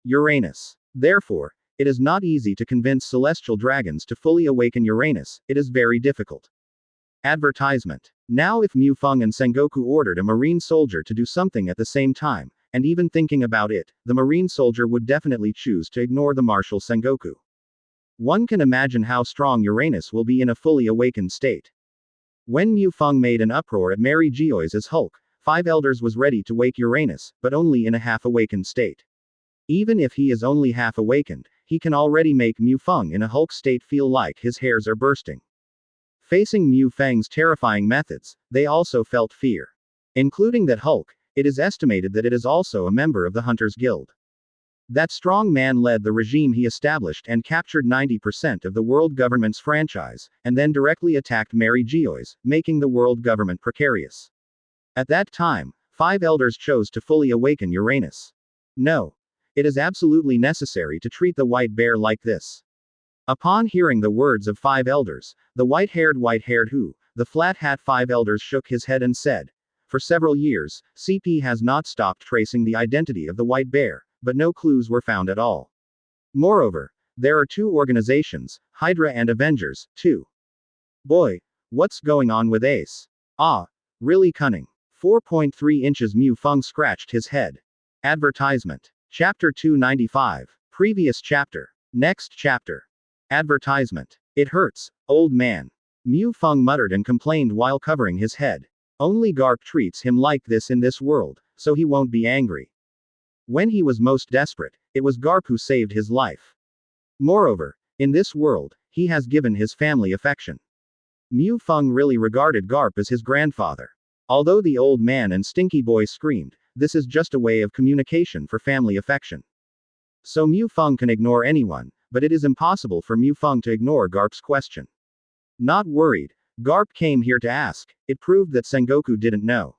Uranus. Therefore, it is not easy to convince celestial dragons to fully awaken Uranus, it is very difficult. Advertisement. Now if Mu Feng and Sengoku ordered a Marine soldier to do something at the same time, and even thinking about it, the Marine soldier would definitely choose to ignore the Marshal Sengoku. One can imagine how strong Uranus will be in a fully awakened state. When Mu Feng made an uproar at Mary Geoise's Hulk, 5 elders was ready to wake Uranus, but only in a half-awakened state. Even if he is only half-awakened, he can already make Mu Feng in a Hulk state feel like his hairs are bursting. Facing Mu Feng's terrifying methods, they also felt fear. Including that Hulk, it is estimated that it is also a member of the Hunters Guild. That strong man led the regime he established and captured 90% of the world government's franchise, and then directly attacked Mary Geoise, making the world government precarious. At that time, 5 elders chose to fully awaken Uranus. No. It is absolutely necessary to treat the white bear like this. Upon hearing the words of 5 elders, the white-haired who, the flat-hat 5 elders shook his head and said, for several years, CP has not stopped tracing the identity of the white bear, but no clues were found at all. Moreover, there are 2 organizations, Hydra and Avengers, too. Boy, what's going on with Ace? Ah, really cunning. 4.3 inches Mu Feng scratched his head. Advertisement. Chapter 295. Previous chapter. Next chapter. Advertisement. It hurts, old man. Mu Feng muttered and complained while covering his head. Only Garp treats him like this in this world, so he won't be angry. When he was most desperate, it was Garp who saved his life. Moreover, in this world, he has given his family affection. Mu Feng really regarded Garp as his grandfather. Although the old man and Stinky Boy screamed, this is just a way of communication for family affection. So Mu Feng can ignore anyone, but it is impossible for Mu Feng to ignore Garp's question. Not worried, Garp came here to ask. It proved that Sengoku didn't know.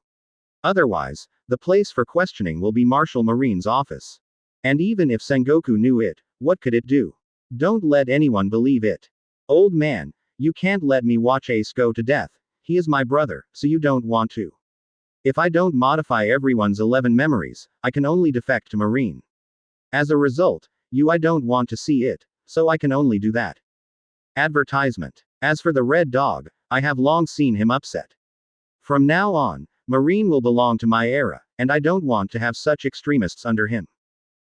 Otherwise, the place for questioning will be Marshal Marine's office. And even if Sengoku knew it, what could it do? Don't let anyone believe it. Old man, you can't let me watch Ace go to death. He is my brother, so you don't want to. If I don't modify everyone's 11 memories, I can only defect to Marine. As a result, I don't want to see it, so I can only do that. Advertisement. As for the red dog, I have long seen him upset. From now on, Marine will belong to my era, and I don't want to have such extremists under him.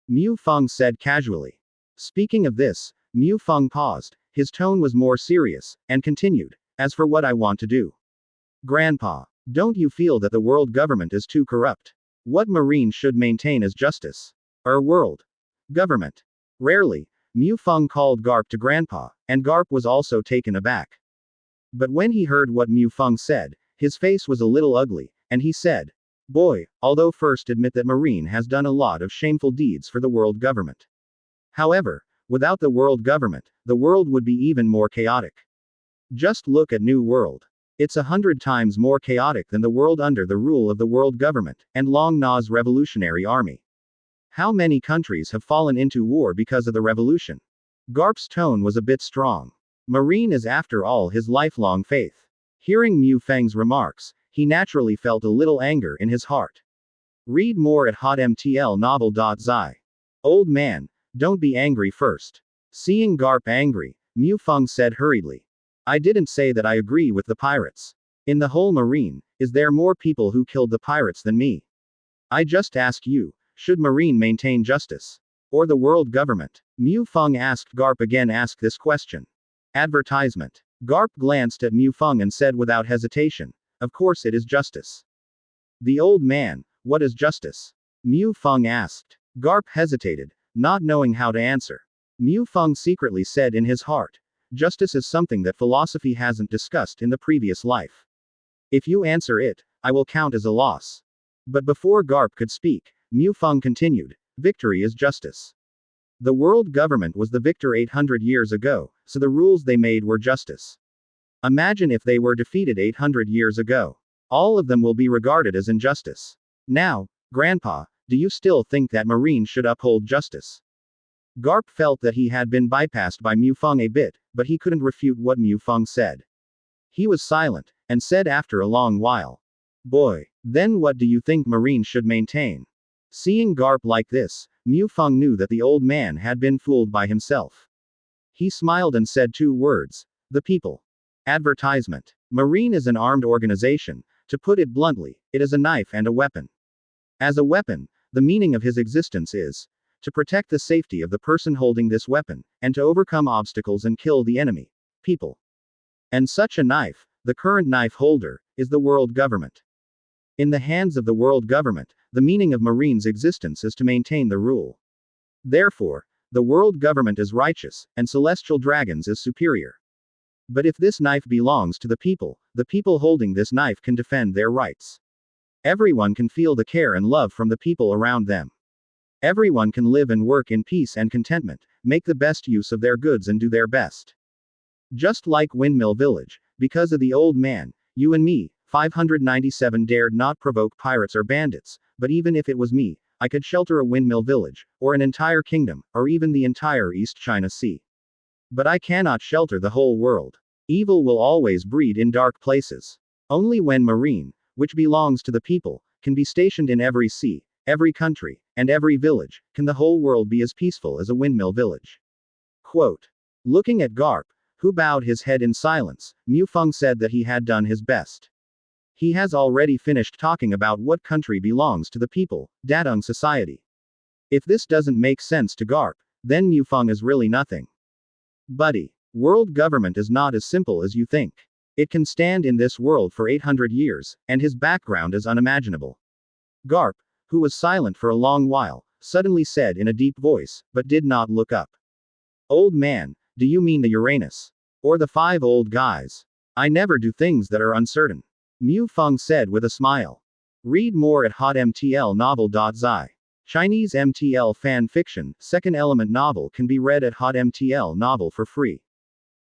Mu Feng said casually. Speaking of this, Mu Feng paused, his tone was more serious, and continued, as for what I want to do. Grandpa, don't you feel that the world government is too corrupt? What Marine should maintain is justice. Our world government. Rarely, Mu Feng called Garp to Grandpa, and Garp was also taken aback. But when he heard what Mu Feng said, his face was a little ugly, and he said, boy, although first admit that Marine has done a lot of shameful deeds for the world government. However, without the world government, the world would be even more chaotic. Just look at New World. It's 100 times more chaotic than the world under the rule of the world government, and Long Na's revolutionary army. How many countries have fallen into war because of the revolution? Garp's tone was a bit strong. Marine is after all his lifelong faith. Hearing Mu Feng's remarks, he naturally felt a little anger in his heart. Read more at hotmtlnovel.zi. Old man, don't be angry first. Seeing Garp angry, Mu Feng said hurriedly. I didn't say that I agree with the pirates. In the whole marine, is there more people who killed the pirates than me? I just ask you, should marine maintain justice? Or the world government? Mu Feng asked Garp again. Ask this question. Advertisement. Garp glanced at Mu Feng and said without hesitation, of course it is justice. The old man, what is justice? Mu Feng asked. Garp hesitated, not knowing how to answer. Mu Feng secretly said in his heart, justice is something that philosophy hasn't discussed in the previous life. If you answer it, I will count as a loss. But before Garp could speak, Mu Feng continued, victory is justice. The world government was the victor 800 years ago, so the rules they made were justice. Imagine if they were defeated 800 years ago. All of them will be regarded as injustice. Now, Grandpa, do you still think that Marine should uphold justice? Garp felt that he had been bypassed by Mu Feng a bit, but he couldn't refute what Mu Feng said. He was silent, and said after a long while, boy, then what do you think Marine should maintain? Seeing Garp like this, Mu Feng knew that the old man had been fooled by himself. He smiled and said two words, the people. Advertisement. Marine is an armed organization. To put it bluntly, it is a knife and a weapon. As a weapon, the meaning of his existence is to protect the safety of the person holding this weapon, and to overcome obstacles and kill the enemy, people. And such a knife, the current knife holder, is the world government. In the hands of the world government, the meaning of Marine's existence is to maintain the rule. Therefore, the world government is righteous, and celestial dragons is superior. But if this knife belongs to the people holding this knife can defend their rights. Everyone can feel the care and love from the people around them. Everyone can live and work in peace and contentment, make the best use of their goods and do their best. Just like Windmill Village, because of the old man, you and me, 597 dared not provoke pirates or bandits, but even if it was me, I could shelter a windmill village, or an entire kingdom, or even the entire East China Sea. But I cannot shelter the whole world. Evil will always breed in dark places. Only when Marine, which belongs to the people, can be stationed in every sea, every country, and every village, can the whole world be as peaceful as a windmill village. Quote. Looking at Garp, who bowed his head in silence, Mu Feng said that he had done his best. He has already finished talking about what country belongs to the people, Dadung society. If this doesn't make sense to Garp, then Mu Feng is really nothing. Buddy, world government is not as simple as you think. It can stand in this world for 800 years, and his background is unimaginable. Garp, who was silent for a long while, suddenly said in a deep voice, but did not look up. Old man, do you mean the Uranus? Or the 5 old guys? I never do things that are uncertain. Mu Feng said with a smile. Read more at hotmtlnovel.zi. Chinese MTL fan fiction, second element novel can be read at hotmtl novel for free.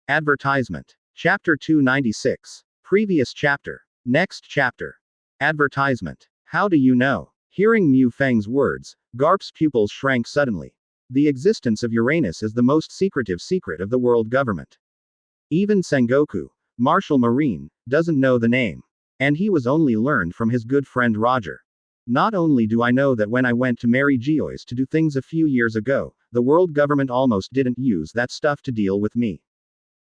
Advertisement. Chapter 296. Previous chapter. Next chapter. Advertisement. How do you know? Hearing Mu Feng's words, Garp's pupils shrank suddenly. The existence of Uranus is the most secretive secret of the world government. Even Sengoku, Marshal Marine, doesn't know the name. And he was only learned from his good friend Roger. Not only do I know that when I went to Mary Geoise to do things a few years ago, the world government almost didn't use that stuff to deal with me.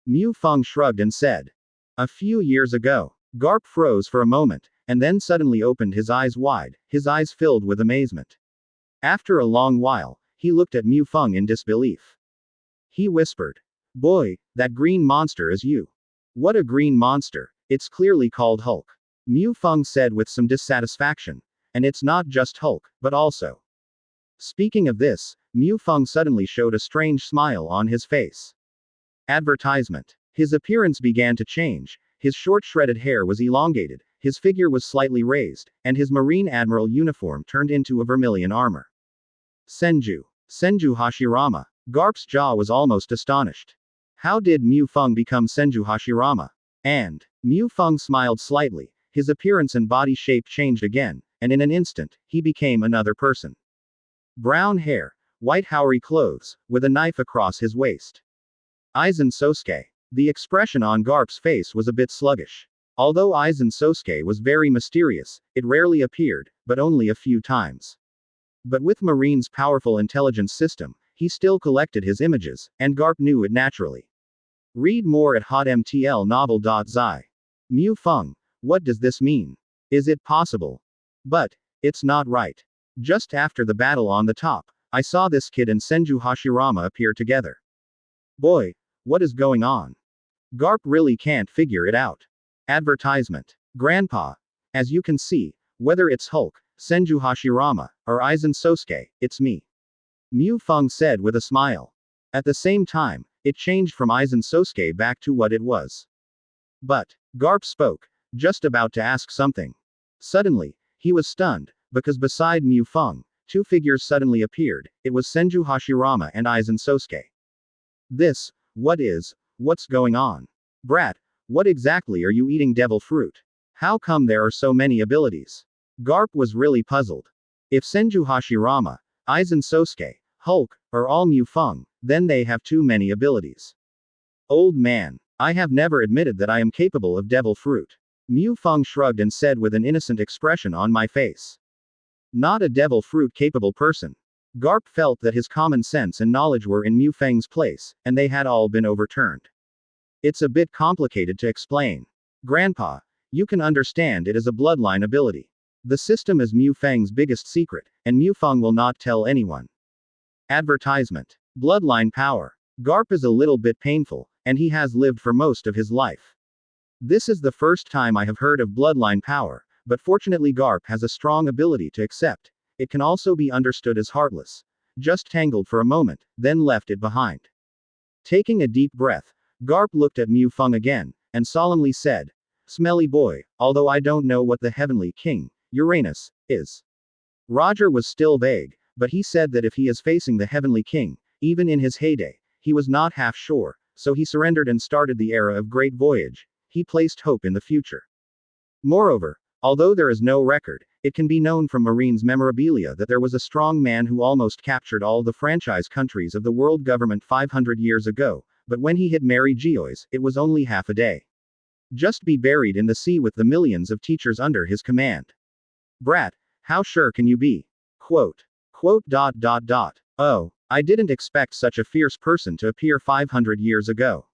Mu Feng shrugged and said. A few years ago. Garp froze for a moment, and then suddenly opened his eyes wide, his eyes filled with amazement. After a long while, he looked at Mu Feng in disbelief. He whispered. Boy, that green monster is you. What a green monster, it's clearly called Hulk. Mu Feng said with some dissatisfaction. And it's not just Hulk, but also. Speaking of this, Mu Feng suddenly showed a strange smile on his face. Advertisement. His appearance began to change, his short shredded hair was elongated, his figure was slightly raised, and his Marine Admiral uniform turned into a vermilion armor. Senju Hashirama. Garp's jaw was almost astonished. How did Mu Feng become Senju Hashirama? And, Mu Feng smiled slightly, his appearance and body shape changed again, and in an instant, he became another person. Brown hair, white houri clothes, with a knife across his waist. Aizen Sosuke. The expression on Garp's face was a bit sluggish. Although Aizen Sosuke was very mysterious, it rarely appeared, but only a few times. But with Marine's powerful intelligence system, he still collected his images, and Garp knew it naturally. Read more at hotmtlnovel.zi. Mu Feng. What does this mean? Is it possible? But, it's not right. Just after the battle on the top, I saw this kid and Senju Hashirama appear together. Boy, what is going on? Garp really can't figure it out. Advertisement. Grandpa. As you can see, whether it's Hulk, Senju Hashirama, or Aizen Sosuke, it's me. Mu Feng said with a smile. At the same time, it changed from Aizen Sosuke back to what it was. But, Garp spoke, just about to ask something. Suddenly, he was stunned, because beside Mu Feng, two figures suddenly appeared. It was Senju Hashirama and Aizen Sosuke. What's going on? Brat, what exactly are you eating devil fruit? How come there are so many abilities? Garp was really puzzled. If Senju Hashirama, Aizen Sosuke, Hulk, are all Mu Feng, then they have too many abilities. Old man, I have never admitted that I am capable of devil fruit. Mu Feng shrugged and said with an innocent expression on my face. Not a devil fruit capable person. Garp felt that his common sense and knowledge were in Mu Feng's place, and they had all been overturned. It's a bit complicated to explain. Grandpa, you can understand it is a bloodline ability. The system is Mu Feng's biggest secret, and Mu Feng will not tell anyone. Advertisement. Bloodline power. Garp is a little bit painful, and he has lived for most of his life. This is the first time I have heard of bloodline power, but fortunately Garp has a strong ability to accept. It can also be understood as heartless. Just tangled for a moment, then left it behind. Taking a deep breath, Garp looked at Mu Feng again, and solemnly said, Smelly boy, although I don't know what the Heavenly King, Uranus, is. Roger was still vague, but he said that if he is facing the Heavenly King, even in his heyday, he was not half sure, so he surrendered and started the era of Great Voyage. He placed hope in the future. Moreover, although there is no record, it can be known from Marine's memorabilia that there was a strong man who almost captured all the franchise countries of the world government 500 years ago, but when he hit Mary Geoise, it was only half a day. Just be buried in the sea with the millions of teachers under his command. Brat, how sure can you be? Quote. Oh, I didn't expect such a fierce person to appear 500 years ago.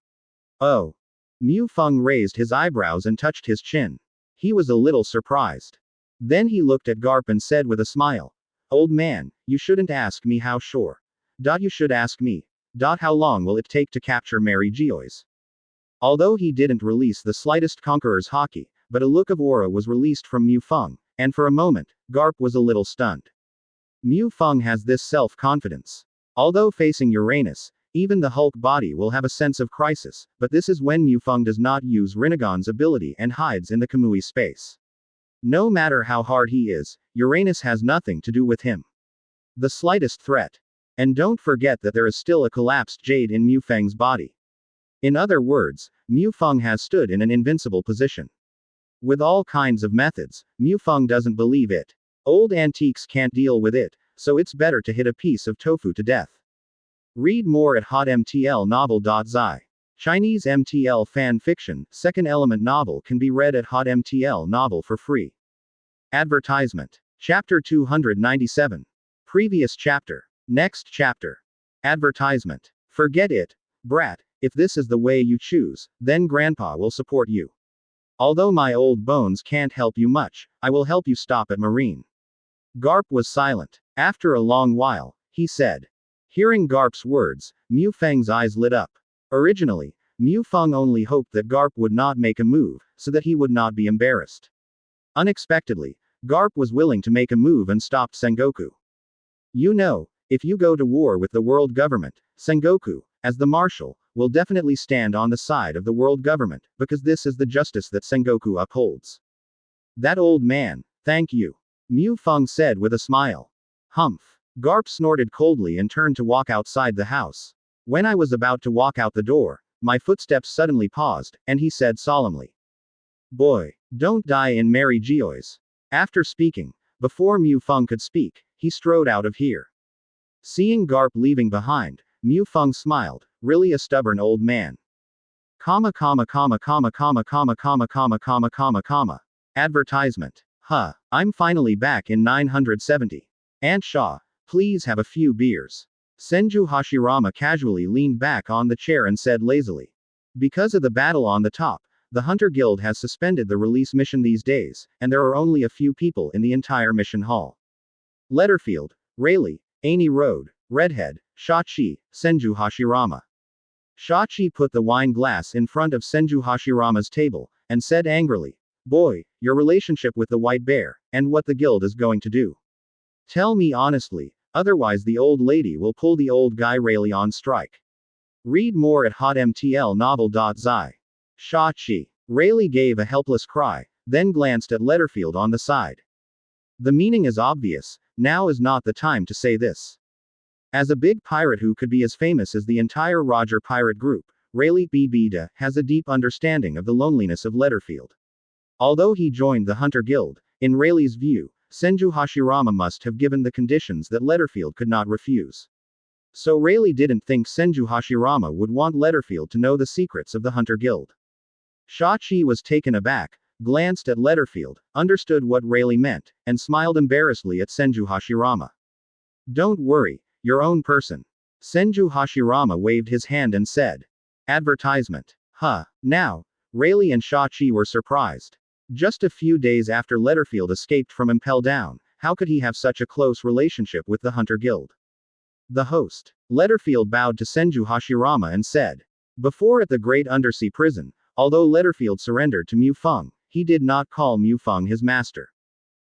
Oh. Mu Feng raised his eyebrows and touched his chin. He was a little surprised. Then he looked at Garp and said with a smile, Old man, you shouldn't ask me how sure. You should ask me. How long will it take to capture Mary Geoise? Although he didn't release the slightest conqueror's haki, but a look of aura was released from Mu Feng, and for a moment, Garp was a little stunned. Mu Feng has this self-confidence. Although facing Uranus, even the Hulk body will have a sense of crisis, but this is when Mu Feng does not use Rinnegan's ability and hides in the Kamui space. No matter how hard he is, Uranus has nothing to do with him. The slightest threat. And don't forget that there is still a collapsed jade in Mu Feng's body. In other words, Mu Feng has stood in an invincible position. With all kinds of methods, Mu Feng doesn't believe it. Old antiques can't deal with it, so it's better to hit a piece of tofu to death. Read more at hotmtlnovel.zi. Chinese MTL fan fiction, second element novel can be read at hotmtl novel for free. Advertisement. Chapter 297. Previous chapter. Next chapter. Advertisement. Forget it, brat, if this is the way you choose, then Grandpa will support you. Although my old bones can't help you much, I will help you stop at Marine. Garp was silent. After a long while, he said. Hearing Garp's words, Mu Feng's eyes lit up. Originally, Mu Feng only hoped that Garp would not make a move, so that he would not be embarrassed. Unexpectedly, Garp was willing to make a move and stopped Sengoku. You know, if you go to war with the world government, Sengoku, as the marshal, will definitely stand on the side of the world government, because this is the justice that Sengoku upholds. That old man, thank you. Mu Feng said with a smile. Humph. Garp snorted coldly and turned to walk outside the house. When I was about to walk out the door, my footsteps suddenly paused, and he said solemnly. Boy, don't die in merry joys. After speaking, before Mu Feng could speak, he strode out of here. Seeing Garp leaving behind, Mu Feng smiled, really a stubborn old man. Advertisement. I'm finally back in 970. Aunt Shaw, please have a few beers. Senju Hashirama casually leaned back on the chair and said lazily. Because of the battle on the top, the Hunter Guild has suspended the release mission these days, and there are only a few people in the entire mission hall. Letterfield, Rayleigh, Annie Road, Redhead, Shachi, Senju Hashirama. Shachi put the wine glass in front of Senju Hashirama's table, and said angrily, Boy, your relationship with the White Bear, and what the guild is going to do. Tell me honestly, otherwise the old lady will pull the old guy Rayleigh on strike. Read more at hotmtlnovel.zi. Shachi. Rayleigh gave a helpless cry, then glanced at Letterfield on the side. The meaning is obvious, now is not the time to say this. As a big pirate who could be as famous as the entire Roger pirate group, Rayleigh Bida has a deep understanding of the loneliness of Letterfield. Although he joined the Hunter Guild, in Rayleigh's view, Senju Hashirama must have given the conditions that Letterfield could not refuse. So Rayleigh didn't think Senju Hashirama would want Letterfield to know the secrets of the Hunter Guild. Shachi was taken aback, glanced at Letterfield, understood what Rayleigh meant, and smiled embarrassedly at Senju Hashirama. Don't worry, your own person. Senju Hashirama waved his hand and said. Advertisement. Now, Rayleigh and Shachi were surprised. Just a few days after Letterfield escaped from Impel Down, how could he have such a close relationship with the Hunter Guild? The host. Letterfield bowed to Senju Hashirama and said. Before at the Great Undersea Prison, although Letterfield surrendered to Mu Feng, he did not call Mu Feng his master.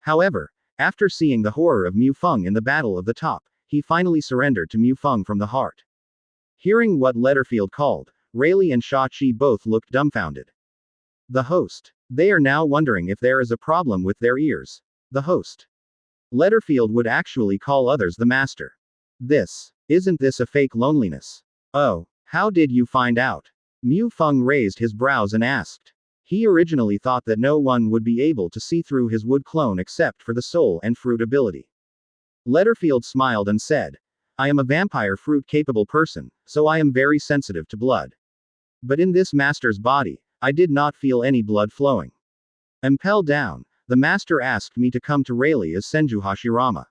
However, after seeing the horror of Mu Feng in the Battle of the Top, he finally surrendered to Mu Feng from the heart. Hearing what Letterfield called, Rayleigh and Shachi both looked dumbfounded. The host. They are now wondering if there is a problem with their ears. The host. Letterfield would actually call others the master. Isn't this a fake loneliness? Oh, how did you find out? Mu Feng raised his brows and asked. He originally thought that no one would be able to see through his wood clone except for the soul and fruit ability. Letterfield smiled and said, I am a vampire fruit capable person, so I am very sensitive to blood. But in this master's body, I did not feel any blood flowing. Impel Down, the master asked me to come to Rayleigh as Senju Hashirama.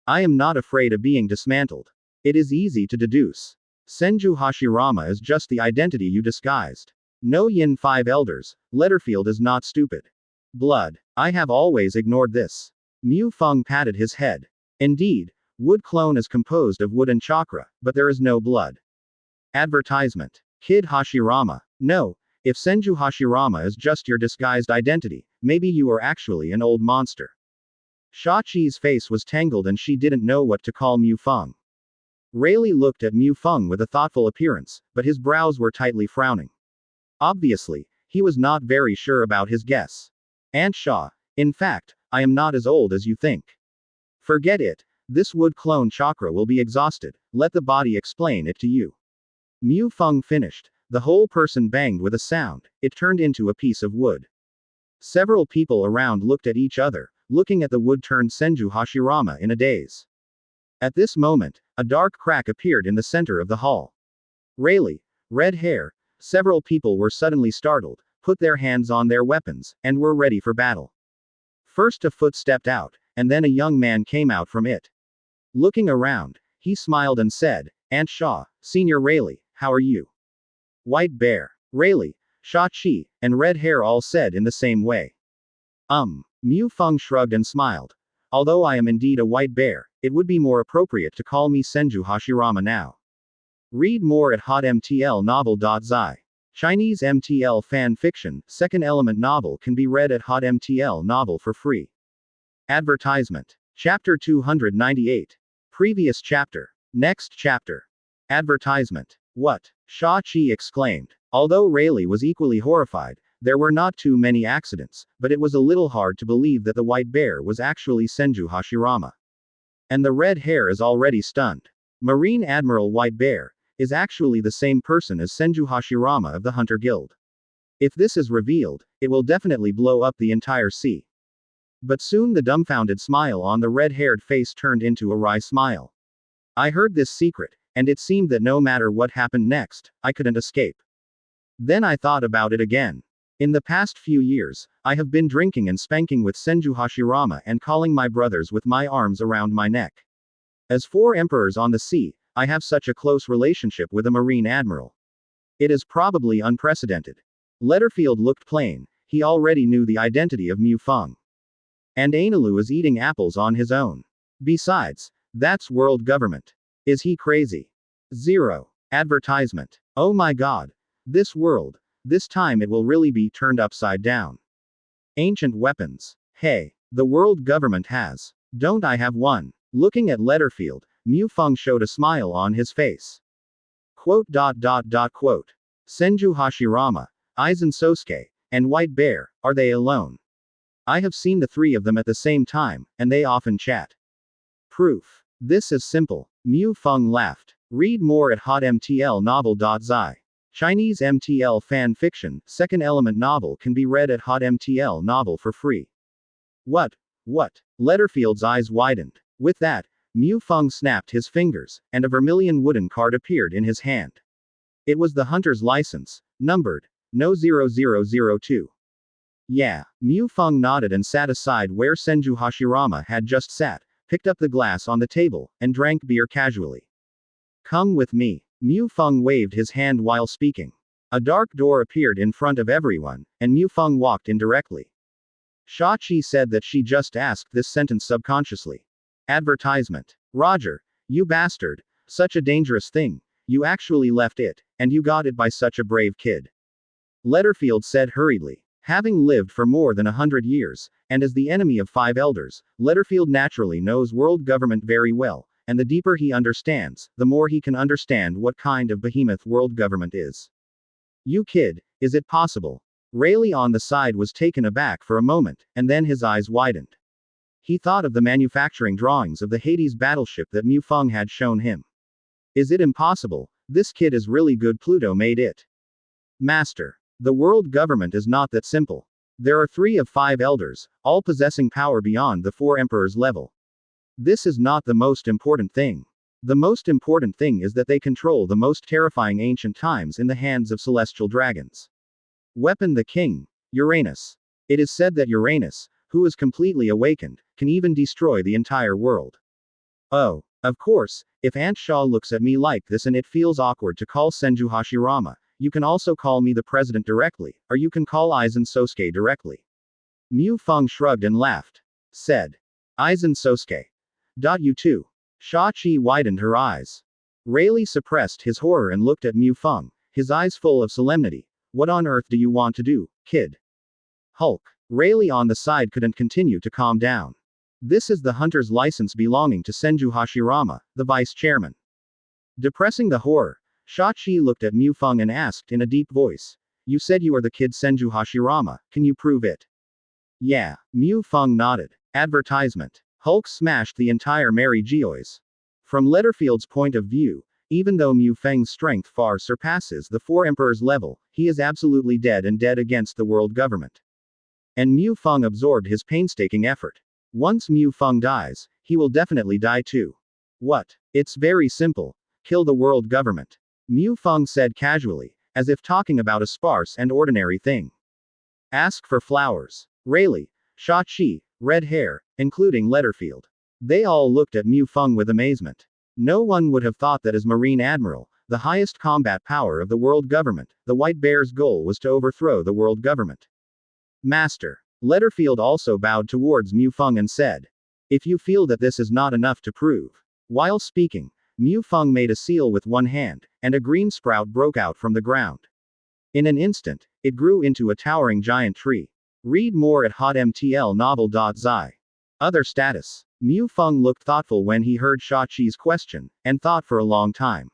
I am not afraid of being dismantled. It is easy to deduce. Senju Hashirama is just the identity you disguised. No Yin 5 elders, Letterfield is not stupid. Blood. I have always ignored this. Mu Feng patted his head. Indeed, wood clone is composed of wood and chakra, but there is no blood. Advertisement. Kid Hashirama. No, if Senju Hashirama is just your disguised identity, maybe you are actually an old monster. Shachi's face was tangled and she didn't know what to call Mu Feng. Rayleigh looked at Mu Feng with a thoughtful appearance, but his brows were tightly frowning. Obviously, he was not very sure about his guess. Aunt Shaw, in fact, I am not as old as you think. Forget it, this wood clone chakra will be exhausted, let the body explain it to you. Mu Feng finished, the whole person banged with a sound, it turned into a piece of wood. Several people around looked at each other, looking at the wood turned Senju Hashirama in a daze. At this moment, a dark crack appeared in the center of the hall. Rayleigh, red hair, several people were suddenly startled, put their hands on their weapons, and were ready for battle. First a foot stepped out, and then a young man came out from it. Looking around, he smiled and said, Aunt Shaw, Senior Rayleigh, how are you? White Bear. Rayleigh, Shachi, and Red Hair all said in the same way. Mu Feng shrugged and smiled. Although I am indeed a white bear, it would be more appropriate to call me Senju Hashirama now. Read more at hotmtlnovel.zi. Chinese MTL fan fiction, second element novel can be read at hotmtl novel for free. Advertisement. Chapter 298. Previous chapter. Next chapter. Advertisement. What? Shachi exclaimed. Although Rayleigh was equally horrified, there were not too many accidents, but it was a little hard to believe that the white bear was actually Senju Hashirama. And the red hair is already stunned. Marine Admiral White Bear is actually the same person as Senju Hashirama of the Hunter Guild. If this is revealed, it will definitely blow up the entire sea. But soon the dumbfounded smile on the red-haired face turned into a wry smile. I heard this secret, and it seemed that no matter what happened next, I couldn't escape. Then I thought about it again. In the past few years, I have been drinking and spanking with Senju Hashirama and calling my brothers with my arms around my neck. As 4 emperors on the sea, I have such a close relationship with a marine admiral. It is probably unprecedented. Letterfield looked plain, he already knew the identity of Mu Feng. And Analu is eating apples on his own. Besides, that's world government. Is he crazy? 0. Advertisement. Oh my god. This world. This time it will really be turned upside down. Ancient weapons. Hey. The world government has. Don't I have one? Looking at Letterfield, Mu Feng showed a smile on his face. Quote. Senju Hashirama, Aizen Sosuke, and White Bear, are they alone? I have seen the 3 of them at the same time, and they often chat. Proof. This is simple. Mu Feng laughed. Read more at hotmtlnovel.zi. Chinese MTL fan fiction, second element novel can be read at hotmtl novel for free. What? Letterfield's eyes widened. With that, Mu Feng snapped his fingers, and a vermilion wooden card appeared in his hand. It was the hunter's license, numbered No 0002. Yeah. Mu Feng nodded and sat aside where Senju Hashirama had just sat, picked up the glass on the table, and drank beer casually. Come with me. Mu Feng waved his hand while speaking. A dark door appeared in front of everyone, and Mu Feng walked in directly. Shachi said that she just asked this sentence subconsciously. Advertisement. Roger. You bastard. Such a dangerous thing. You actually left it, and you got it by such a brave kid. Letterfield said hurriedly. Having lived for more than 100 years, and as the enemy of 5 elders, Letterfield naturally knows world government very well, and the deeper he understands, the more he can understand what kind of behemoth world government is. You kid, is it possible? Rayleigh on the side was taken aback for a moment, and then his eyes widened. He thought of the manufacturing drawings of the Hades battleship that Mu Feng had shown him. Is it impossible? This kid is really good. Pluto made it. Master. The world government is not that simple. There are 3 of 5 elders, all possessing power beyond the 4 emperors level. This is not the most important thing. The most important thing is that they control the most terrifying ancient times in the hands of celestial dragons. Weapon the king, Uranus. It is said that Uranus, who is completely awakened, can even destroy the entire world. Oh, of course, if Aunt Shaw looks at me like this and it feels awkward to call Senju Hashirama, you can also call me the president directly, or you can call Aizen Sosuke directly. Mu Feng shrugged and laughed. Said. Aizen Sosuke. You too. Shachi widened her eyes. Rayleigh suppressed his horror and looked at Mu Feng, his eyes full of solemnity. What on earth do you want to do, kid? Hulk. Rayleigh on the side couldn't continue to calm down. This is the hunter's license belonging to Senju Hashirama, the vice chairman. Depressing the horror, Shachi looked at Mu Feng and asked in a deep voice. You said you are the kid Senju Hashirama, can you prove it? Yeah. Mu Feng nodded. Advertisement. Hulk smashed the entire Mary Geoise. From Letterfield's point of view, even though Mu Feng's strength far surpasses the 4 emperors level, he is absolutely dead and dead against the world government. And Mu Feng absorbed his painstaking effort. Once Mu Feng dies, he will definitely die too. What? It's very simple. Kill the world government. Mu Feng said casually, as if talking about a sparse and ordinary thing. Ask for flowers. Rayleigh, Shachi, red hair, including Letterfield. They all looked at Mu Feng with amazement. No one would have thought that as Marine Admiral, the highest combat power of the world government, the White Bear's goal was to overthrow the world government. Master. Letterfield also bowed towards Mu Feng and said. If you feel that this is not enough to prove. While speaking, Mu Feng made a seal with one hand, and a green sprout broke out from the ground. In an instant, it grew into a towering giant tree. Read more at hotmtlnovel.zi. Other status. Mu Feng looked thoughtful when he heard Shachi's question, and thought for a long time.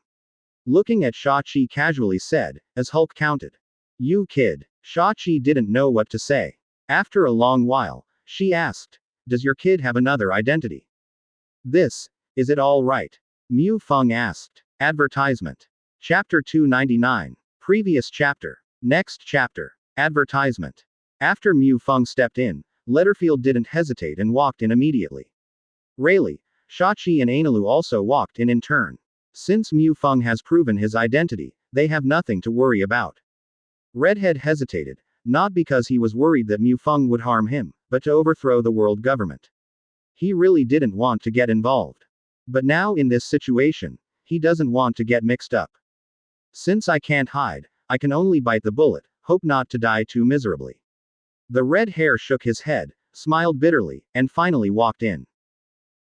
Looking at Shachi casually said, as Hulk counted. You kid. Shachi didn't know what to say. After a long while, she asked. Does your kid have another identity? Is it all right? Mu Feng asked. Advertisement. Chapter 299. Previous chapter. Next chapter. Advertisement. After Mu Feng stepped in, Letterfield didn't hesitate and walked in immediately. Rayleigh, Shachi and Analu also walked in turn. Since Mu Feng has proven his identity, they have nothing to worry about. Redhead hesitated, not because he was worried that Mu Feng would harm him, but to overthrow the world government. He really didn't want to get involved. But now in this situation, he doesn't want to get mixed up. Since I can't hide, I can only bite the bullet, hope not to die too miserably. The red hair shook his head, smiled bitterly, and finally walked in.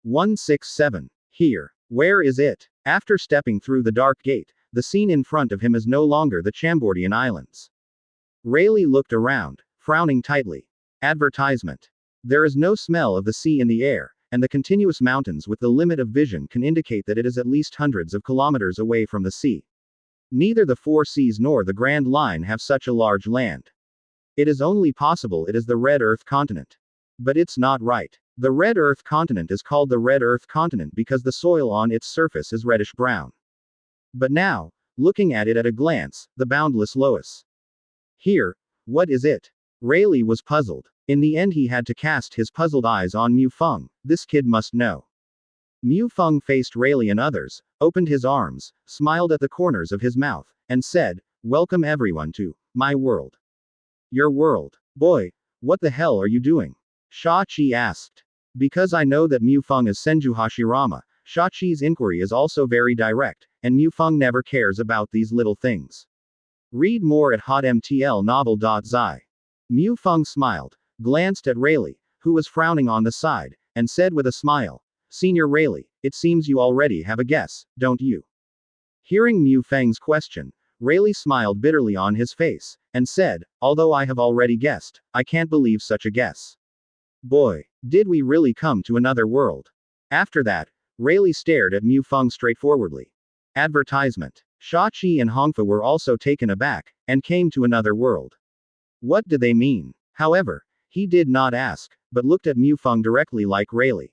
167. Here. Where is it? After stepping through the dark gate, the scene in front of him is no longer the Chambordian Islands. Rayleigh looked around, frowning tightly. Advertisement. There is no smell of the sea in the air, and the continuous mountains with the limit of vision can indicate that it is at least hundreds of kilometers away from the sea. Neither the Four Seas nor the Grand Line have such a large land. It is only possible it is the Red Earth continent. But it's not right. The Red Earth continent is called the Red Earth continent because the soil on its surface is reddish-brown. But now, looking at it at a glance, the boundless Loess. Here, what is it? Rayleigh was puzzled. In the end he had to cast his puzzled eyes on Mu Feng. This kid must know. Mu Feng faced Rayleigh and others, opened his arms, smiled at the corners of his mouth, and said, "Welcome everyone to my world." Your world. Boy, what the hell are you doing? Shachi asked. Because I know that Mu Feng is Senju Hashirama, Shachi's inquiry is also very direct, and Mu Feng never cares about these little things. Read more at hotmtlnovel.zi. Mu Feng smiled, glanced at Rayleigh, who was frowning on the side, and said with a smile, "Senior Rayleigh, it seems you already have a guess, don't you?" Hearing Mu Feng's question, Rayleigh smiled bitterly on his face, and said, "Although I have already guessed, I can't believe such a guess. Boy, did we really come to another world." After that, Rayleigh stared at Mu Feng straightforwardly. Advertisement. Shachi and Hongfa were also taken aback, and came to another world. What do they mean? However, he did not ask, but looked at Mu Feng directly like Rayleigh.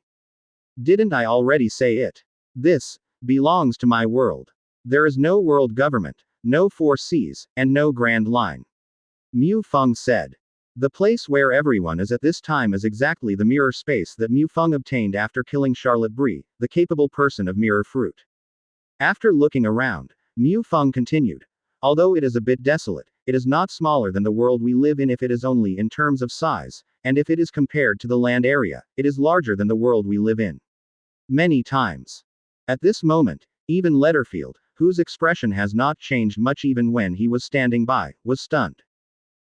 Didn't I already say it? This belongs to my world. There is no world government, no Four Seas, and no Grand Line. Mu Feng said. The place where everyone is at this time is exactly the mirror space that Mu Feng obtained after killing Charlotte Brie, the capable person of mirror fruit. After looking around, Mu Feng continued. Although it is a bit desolate, it is not smaller than the world we live in if it is only in terms of size, and if it is compared to the land area, it is larger than the world we live in. Many times. At this moment, even Letterfield, whose expression has not changed much even when he was standing by, was stunned.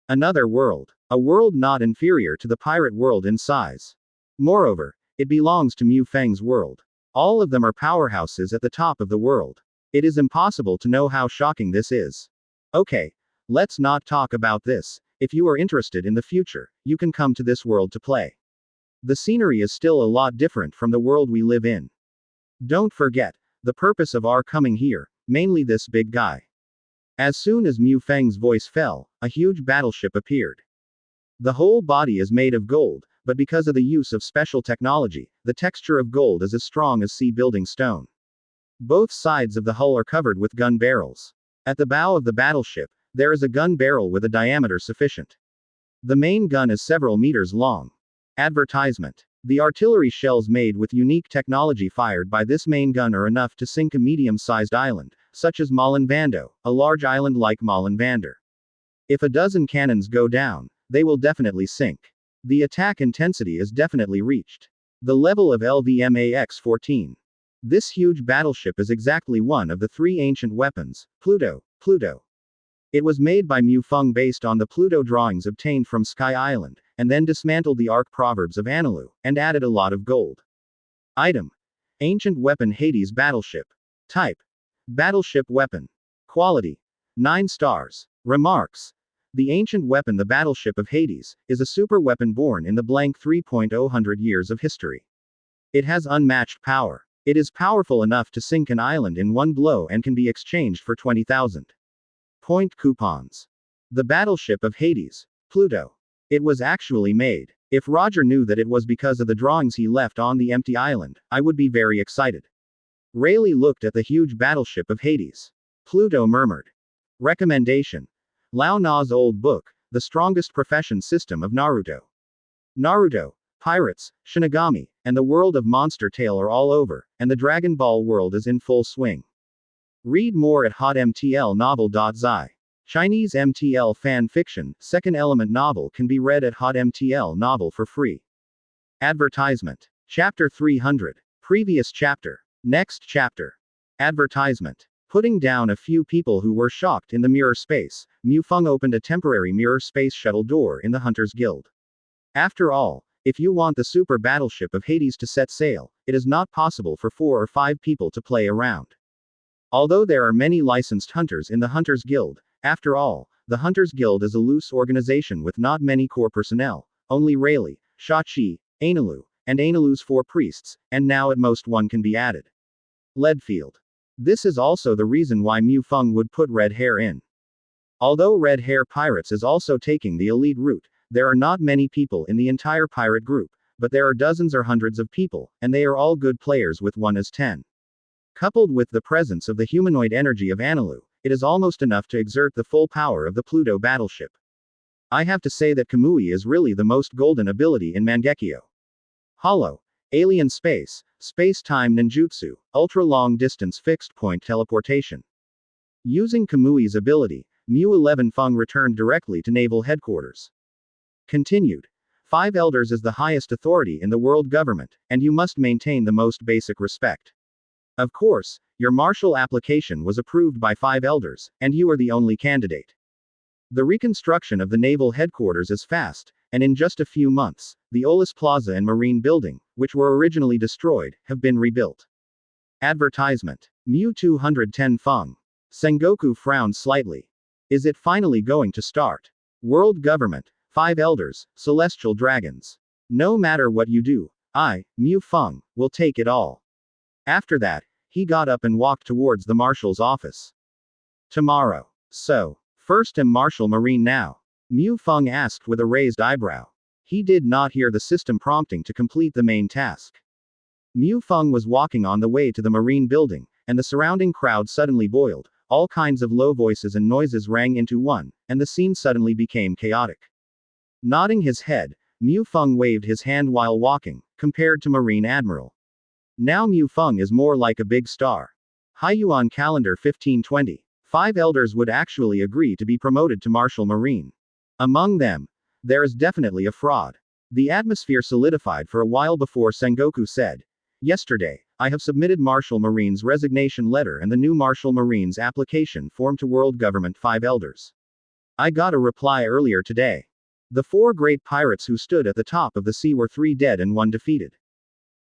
Another world. A world not inferior to the pirate world in size. Moreover, it belongs to Mu Feng's world. All of them are powerhouses at the top of the world. It is impossible to know how shocking this is. Okay, let's not talk about this. If you are interested in the future, you can come to this world to play. The scenery is still a lot different from the world we live in. Don't forget, the purpose of our coming here, mainly this big guy. As soon as Mu Feng's voice fell, a huge battleship appeared. The whole body is made of gold, but because of the use of special technology, the texture of gold is as strong as sea building stone. Both sides of the hull are covered with gun barrels. At the bow of the battleship, there is a gun barrel with a diameter sufficient. The main gun is several meters long. Advertisement. The artillery shells made with unique technology fired by this main gun are enough to sink a medium-sized island, such as Molenvando, a large island like Molenvander. If a dozen cannons go down, they will definitely sink. The attack intensity is definitely reached the level of LVMAX-14. This huge battleship is exactly one of the three ancient weapons, Pluto. It was made by Mu Feng based on the Pluto drawings obtained from Sky Island, and then dismantled the Ark Proverbs of Analu, and added a lot of gold. Item. Ancient weapon Hades battleship. Type. Battleship weapon. Quality. 9 stars. Remarks. The ancient weapon the Battleship of Hades, is a super weapon born in the blank 3.0 years of history. It has unmatched power. It is powerful enough to sink an island in one blow and can be exchanged for 20,000 point coupons. The Battleship of Hades, Pluto. It was actually made. If Roger knew that it was because of the drawings he left on the empty island, I would be very excited. Rayleigh looked at the huge Battleship of Hades. Pluto murmured. Recommendation. Lao Na's old book, the strongest profession system of Naruto. Naruto, pirates, Shinigami, and the world of Monster Tale are all over, and the Dragon Ball world is in full swing. Read more at hotmtlnovel.zi. Chinese MTL fan fiction, second element novel can be read at hotmtl novel for free. Advertisement. Chapter 300. Previous chapter. Next chapter. Advertisement. Putting down a few people who were shocked in the mirror space, Mu Feng opened a temporary mirror space shuttle door in the Hunters Guild. After all, if you want the super battleship of Hades to set sail, it is not possible for 4 or 5 people to play around. Although there are many licensed hunters in the Hunters Guild, after all, the Hunters Guild is a loose organization with not many core personnel, only Rayleigh, Shachi, Ainalu, and Ainalu's 4 priests, and now at most one can be added. Leadfield. This is also the reason why Mu Feng would put Red Hair in. Although Red Hair Pirates is also taking the elite route, there are not many people in the entire pirate group, but there are dozens or hundreds of people, and they are all good players with 1 as 10. Coupled with the presence of the humanoid energy of Ainalu, it is almost enough to exert the full power of the Pluto battleship. I have to say that Kamui is really the most golden ability in Mangekyo. Hollow, alien space, space-time ninjutsu, ultra-long-distance fixed-point teleportation. Using Kamui's ability, Mu 11 Feng returned directly to naval headquarters. Continued. 5 elders is the highest authority in the world government, and you must maintain the most basic respect. Of course, your martial application was approved by 5 elders, and you are the only candidate. The reconstruction of the naval headquarters is fast, and in just a few months, the Olis Plaza and Marine Building, which were originally destroyed, have been rebuilt. Advertisement. Mu 210 Feng. Sengoku frowned slightly. Is it finally going to start? World government, 5 elders, celestial dragons. No matter what you do, I, Mu Feng, will take it all. After that, he got up and walked towards the marshal's office. Tomorrow. So, first am Marshal Marine now? Mu Feng asked with a raised eyebrow. He did not hear the system prompting to complete the main task. Mu Feng was walking on the way to the Marine Building, and the surrounding crowd suddenly boiled, all kinds of low voices and noises rang into one, and the scene suddenly became chaotic. Nodding his head, Mu Feng waved his hand while walking, compared to Marine Admiral. Now Mu Feng is more like a big star. Haiyuan calendar 1520. 5 elders would actually agree to be promoted to Marshal Marine. Among them, there is definitely a fraud. The atmosphere solidified for a while before Sengoku said, "Yesterday, I have submitted Marshal Marine's resignation letter and the new Marshal Marine's application form to World Government 5 elders. I got a reply earlier today. The 4 great pirates who stood at the top of the sea were 3 dead and 1 defeated."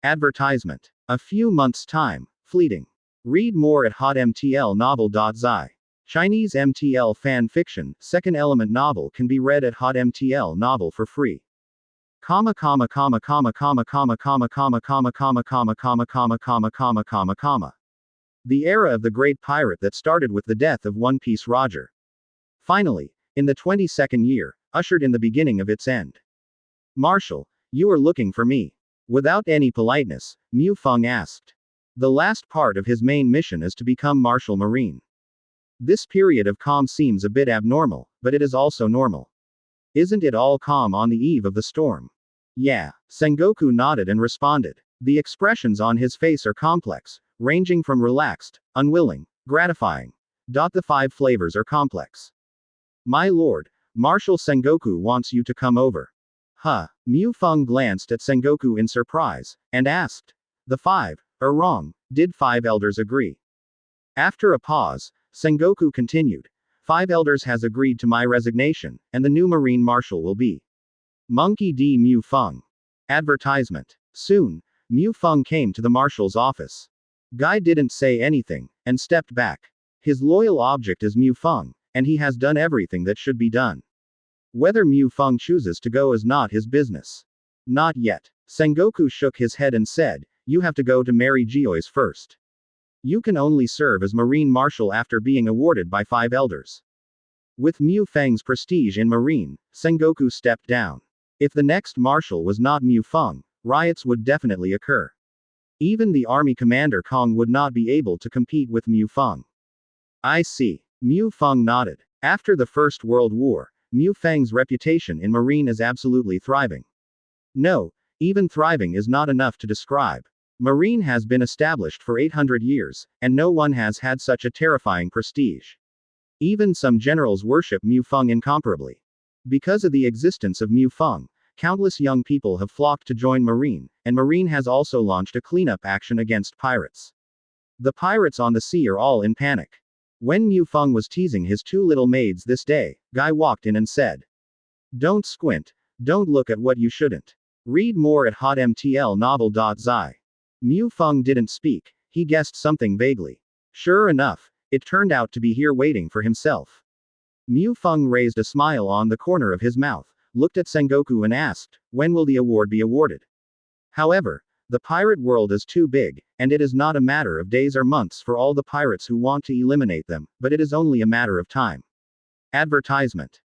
Advertisement. A few months' time, fleeting. Read more at hotmtlnovel.zi. Chinese MTL fan fiction, second element novel can be read at hotmtl novel for free. The era of the great pirate that started with the death of One Piece Roger. Finally, in the 22nd year, ushered in the beginning of its end. Marshal, you are looking for me. Without any politeness, Mu Feng asked. The last part of his main mission is to become Marshal Marine. This period of calm seems a bit abnormal, but it is also normal. Isn't it all calm on the eve of the storm? Yeah, Sengoku nodded and responded. The expressions on his face are complex, ranging from relaxed, unwilling, gratifying. The 5 flavors are complex. My lord, Marshal Sengoku wants you to come over. Huh. Mu Feng glanced at Sengoku in surprise, and asked. The 5 are wrong, did 5 elders agree? After a pause, Sengoku continued. 5 elders has agreed to my resignation, and the new Marine Marshal will be Monkey D. Mu Feng. Advertisement. Soon, Mu Feng came to the Marshal's office. Guy didn't say anything, and stepped back. His loyal object is Mu Feng, and he has done everything that should be done. Whether Mu Feng chooses to go is not his business. Not yet. Sengoku shook his head and said, you have to go to Mary Geoise first. You can only serve as Marine Marshal after being awarded by 5 elders. With Mu Feng's prestige in Marine, Sengoku stepped down. If the next Marshal was not Mu Feng, riots would definitely occur. Even the army commander Kong would not be able to compete with Mu Feng. I see. Mu Feng nodded. After the First World War, Mu Feng's reputation in marine is absolutely thriving. No, even thriving is not enough to describe. Marine has been established for 800 years, and no one has had such a terrifying prestige. Even some generals worship Mu Feng incomparably. Because of the existence of Mu Feng, countless young people have flocked to join Marine, and Marine has also launched a cleanup action against pirates. The pirates on the sea are all in panic. When Mu Feng was teasing his two little maids this day, Guy walked in and said, "Don't squint, don't look at what you shouldn't. Read more at hotmtlnovel.zi." Mu Feng didn't speak, he guessed something vaguely. Sure enough, it turned out to be here waiting for himself. Mu Feng raised a smile on the corner of his mouth, looked at Sengoku and asked, "When will the award be awarded?" However, the pirate world is too big, and it is not a matter of days or months for all the pirates who want to eliminate them, but it is only a matter of time. Advertisement.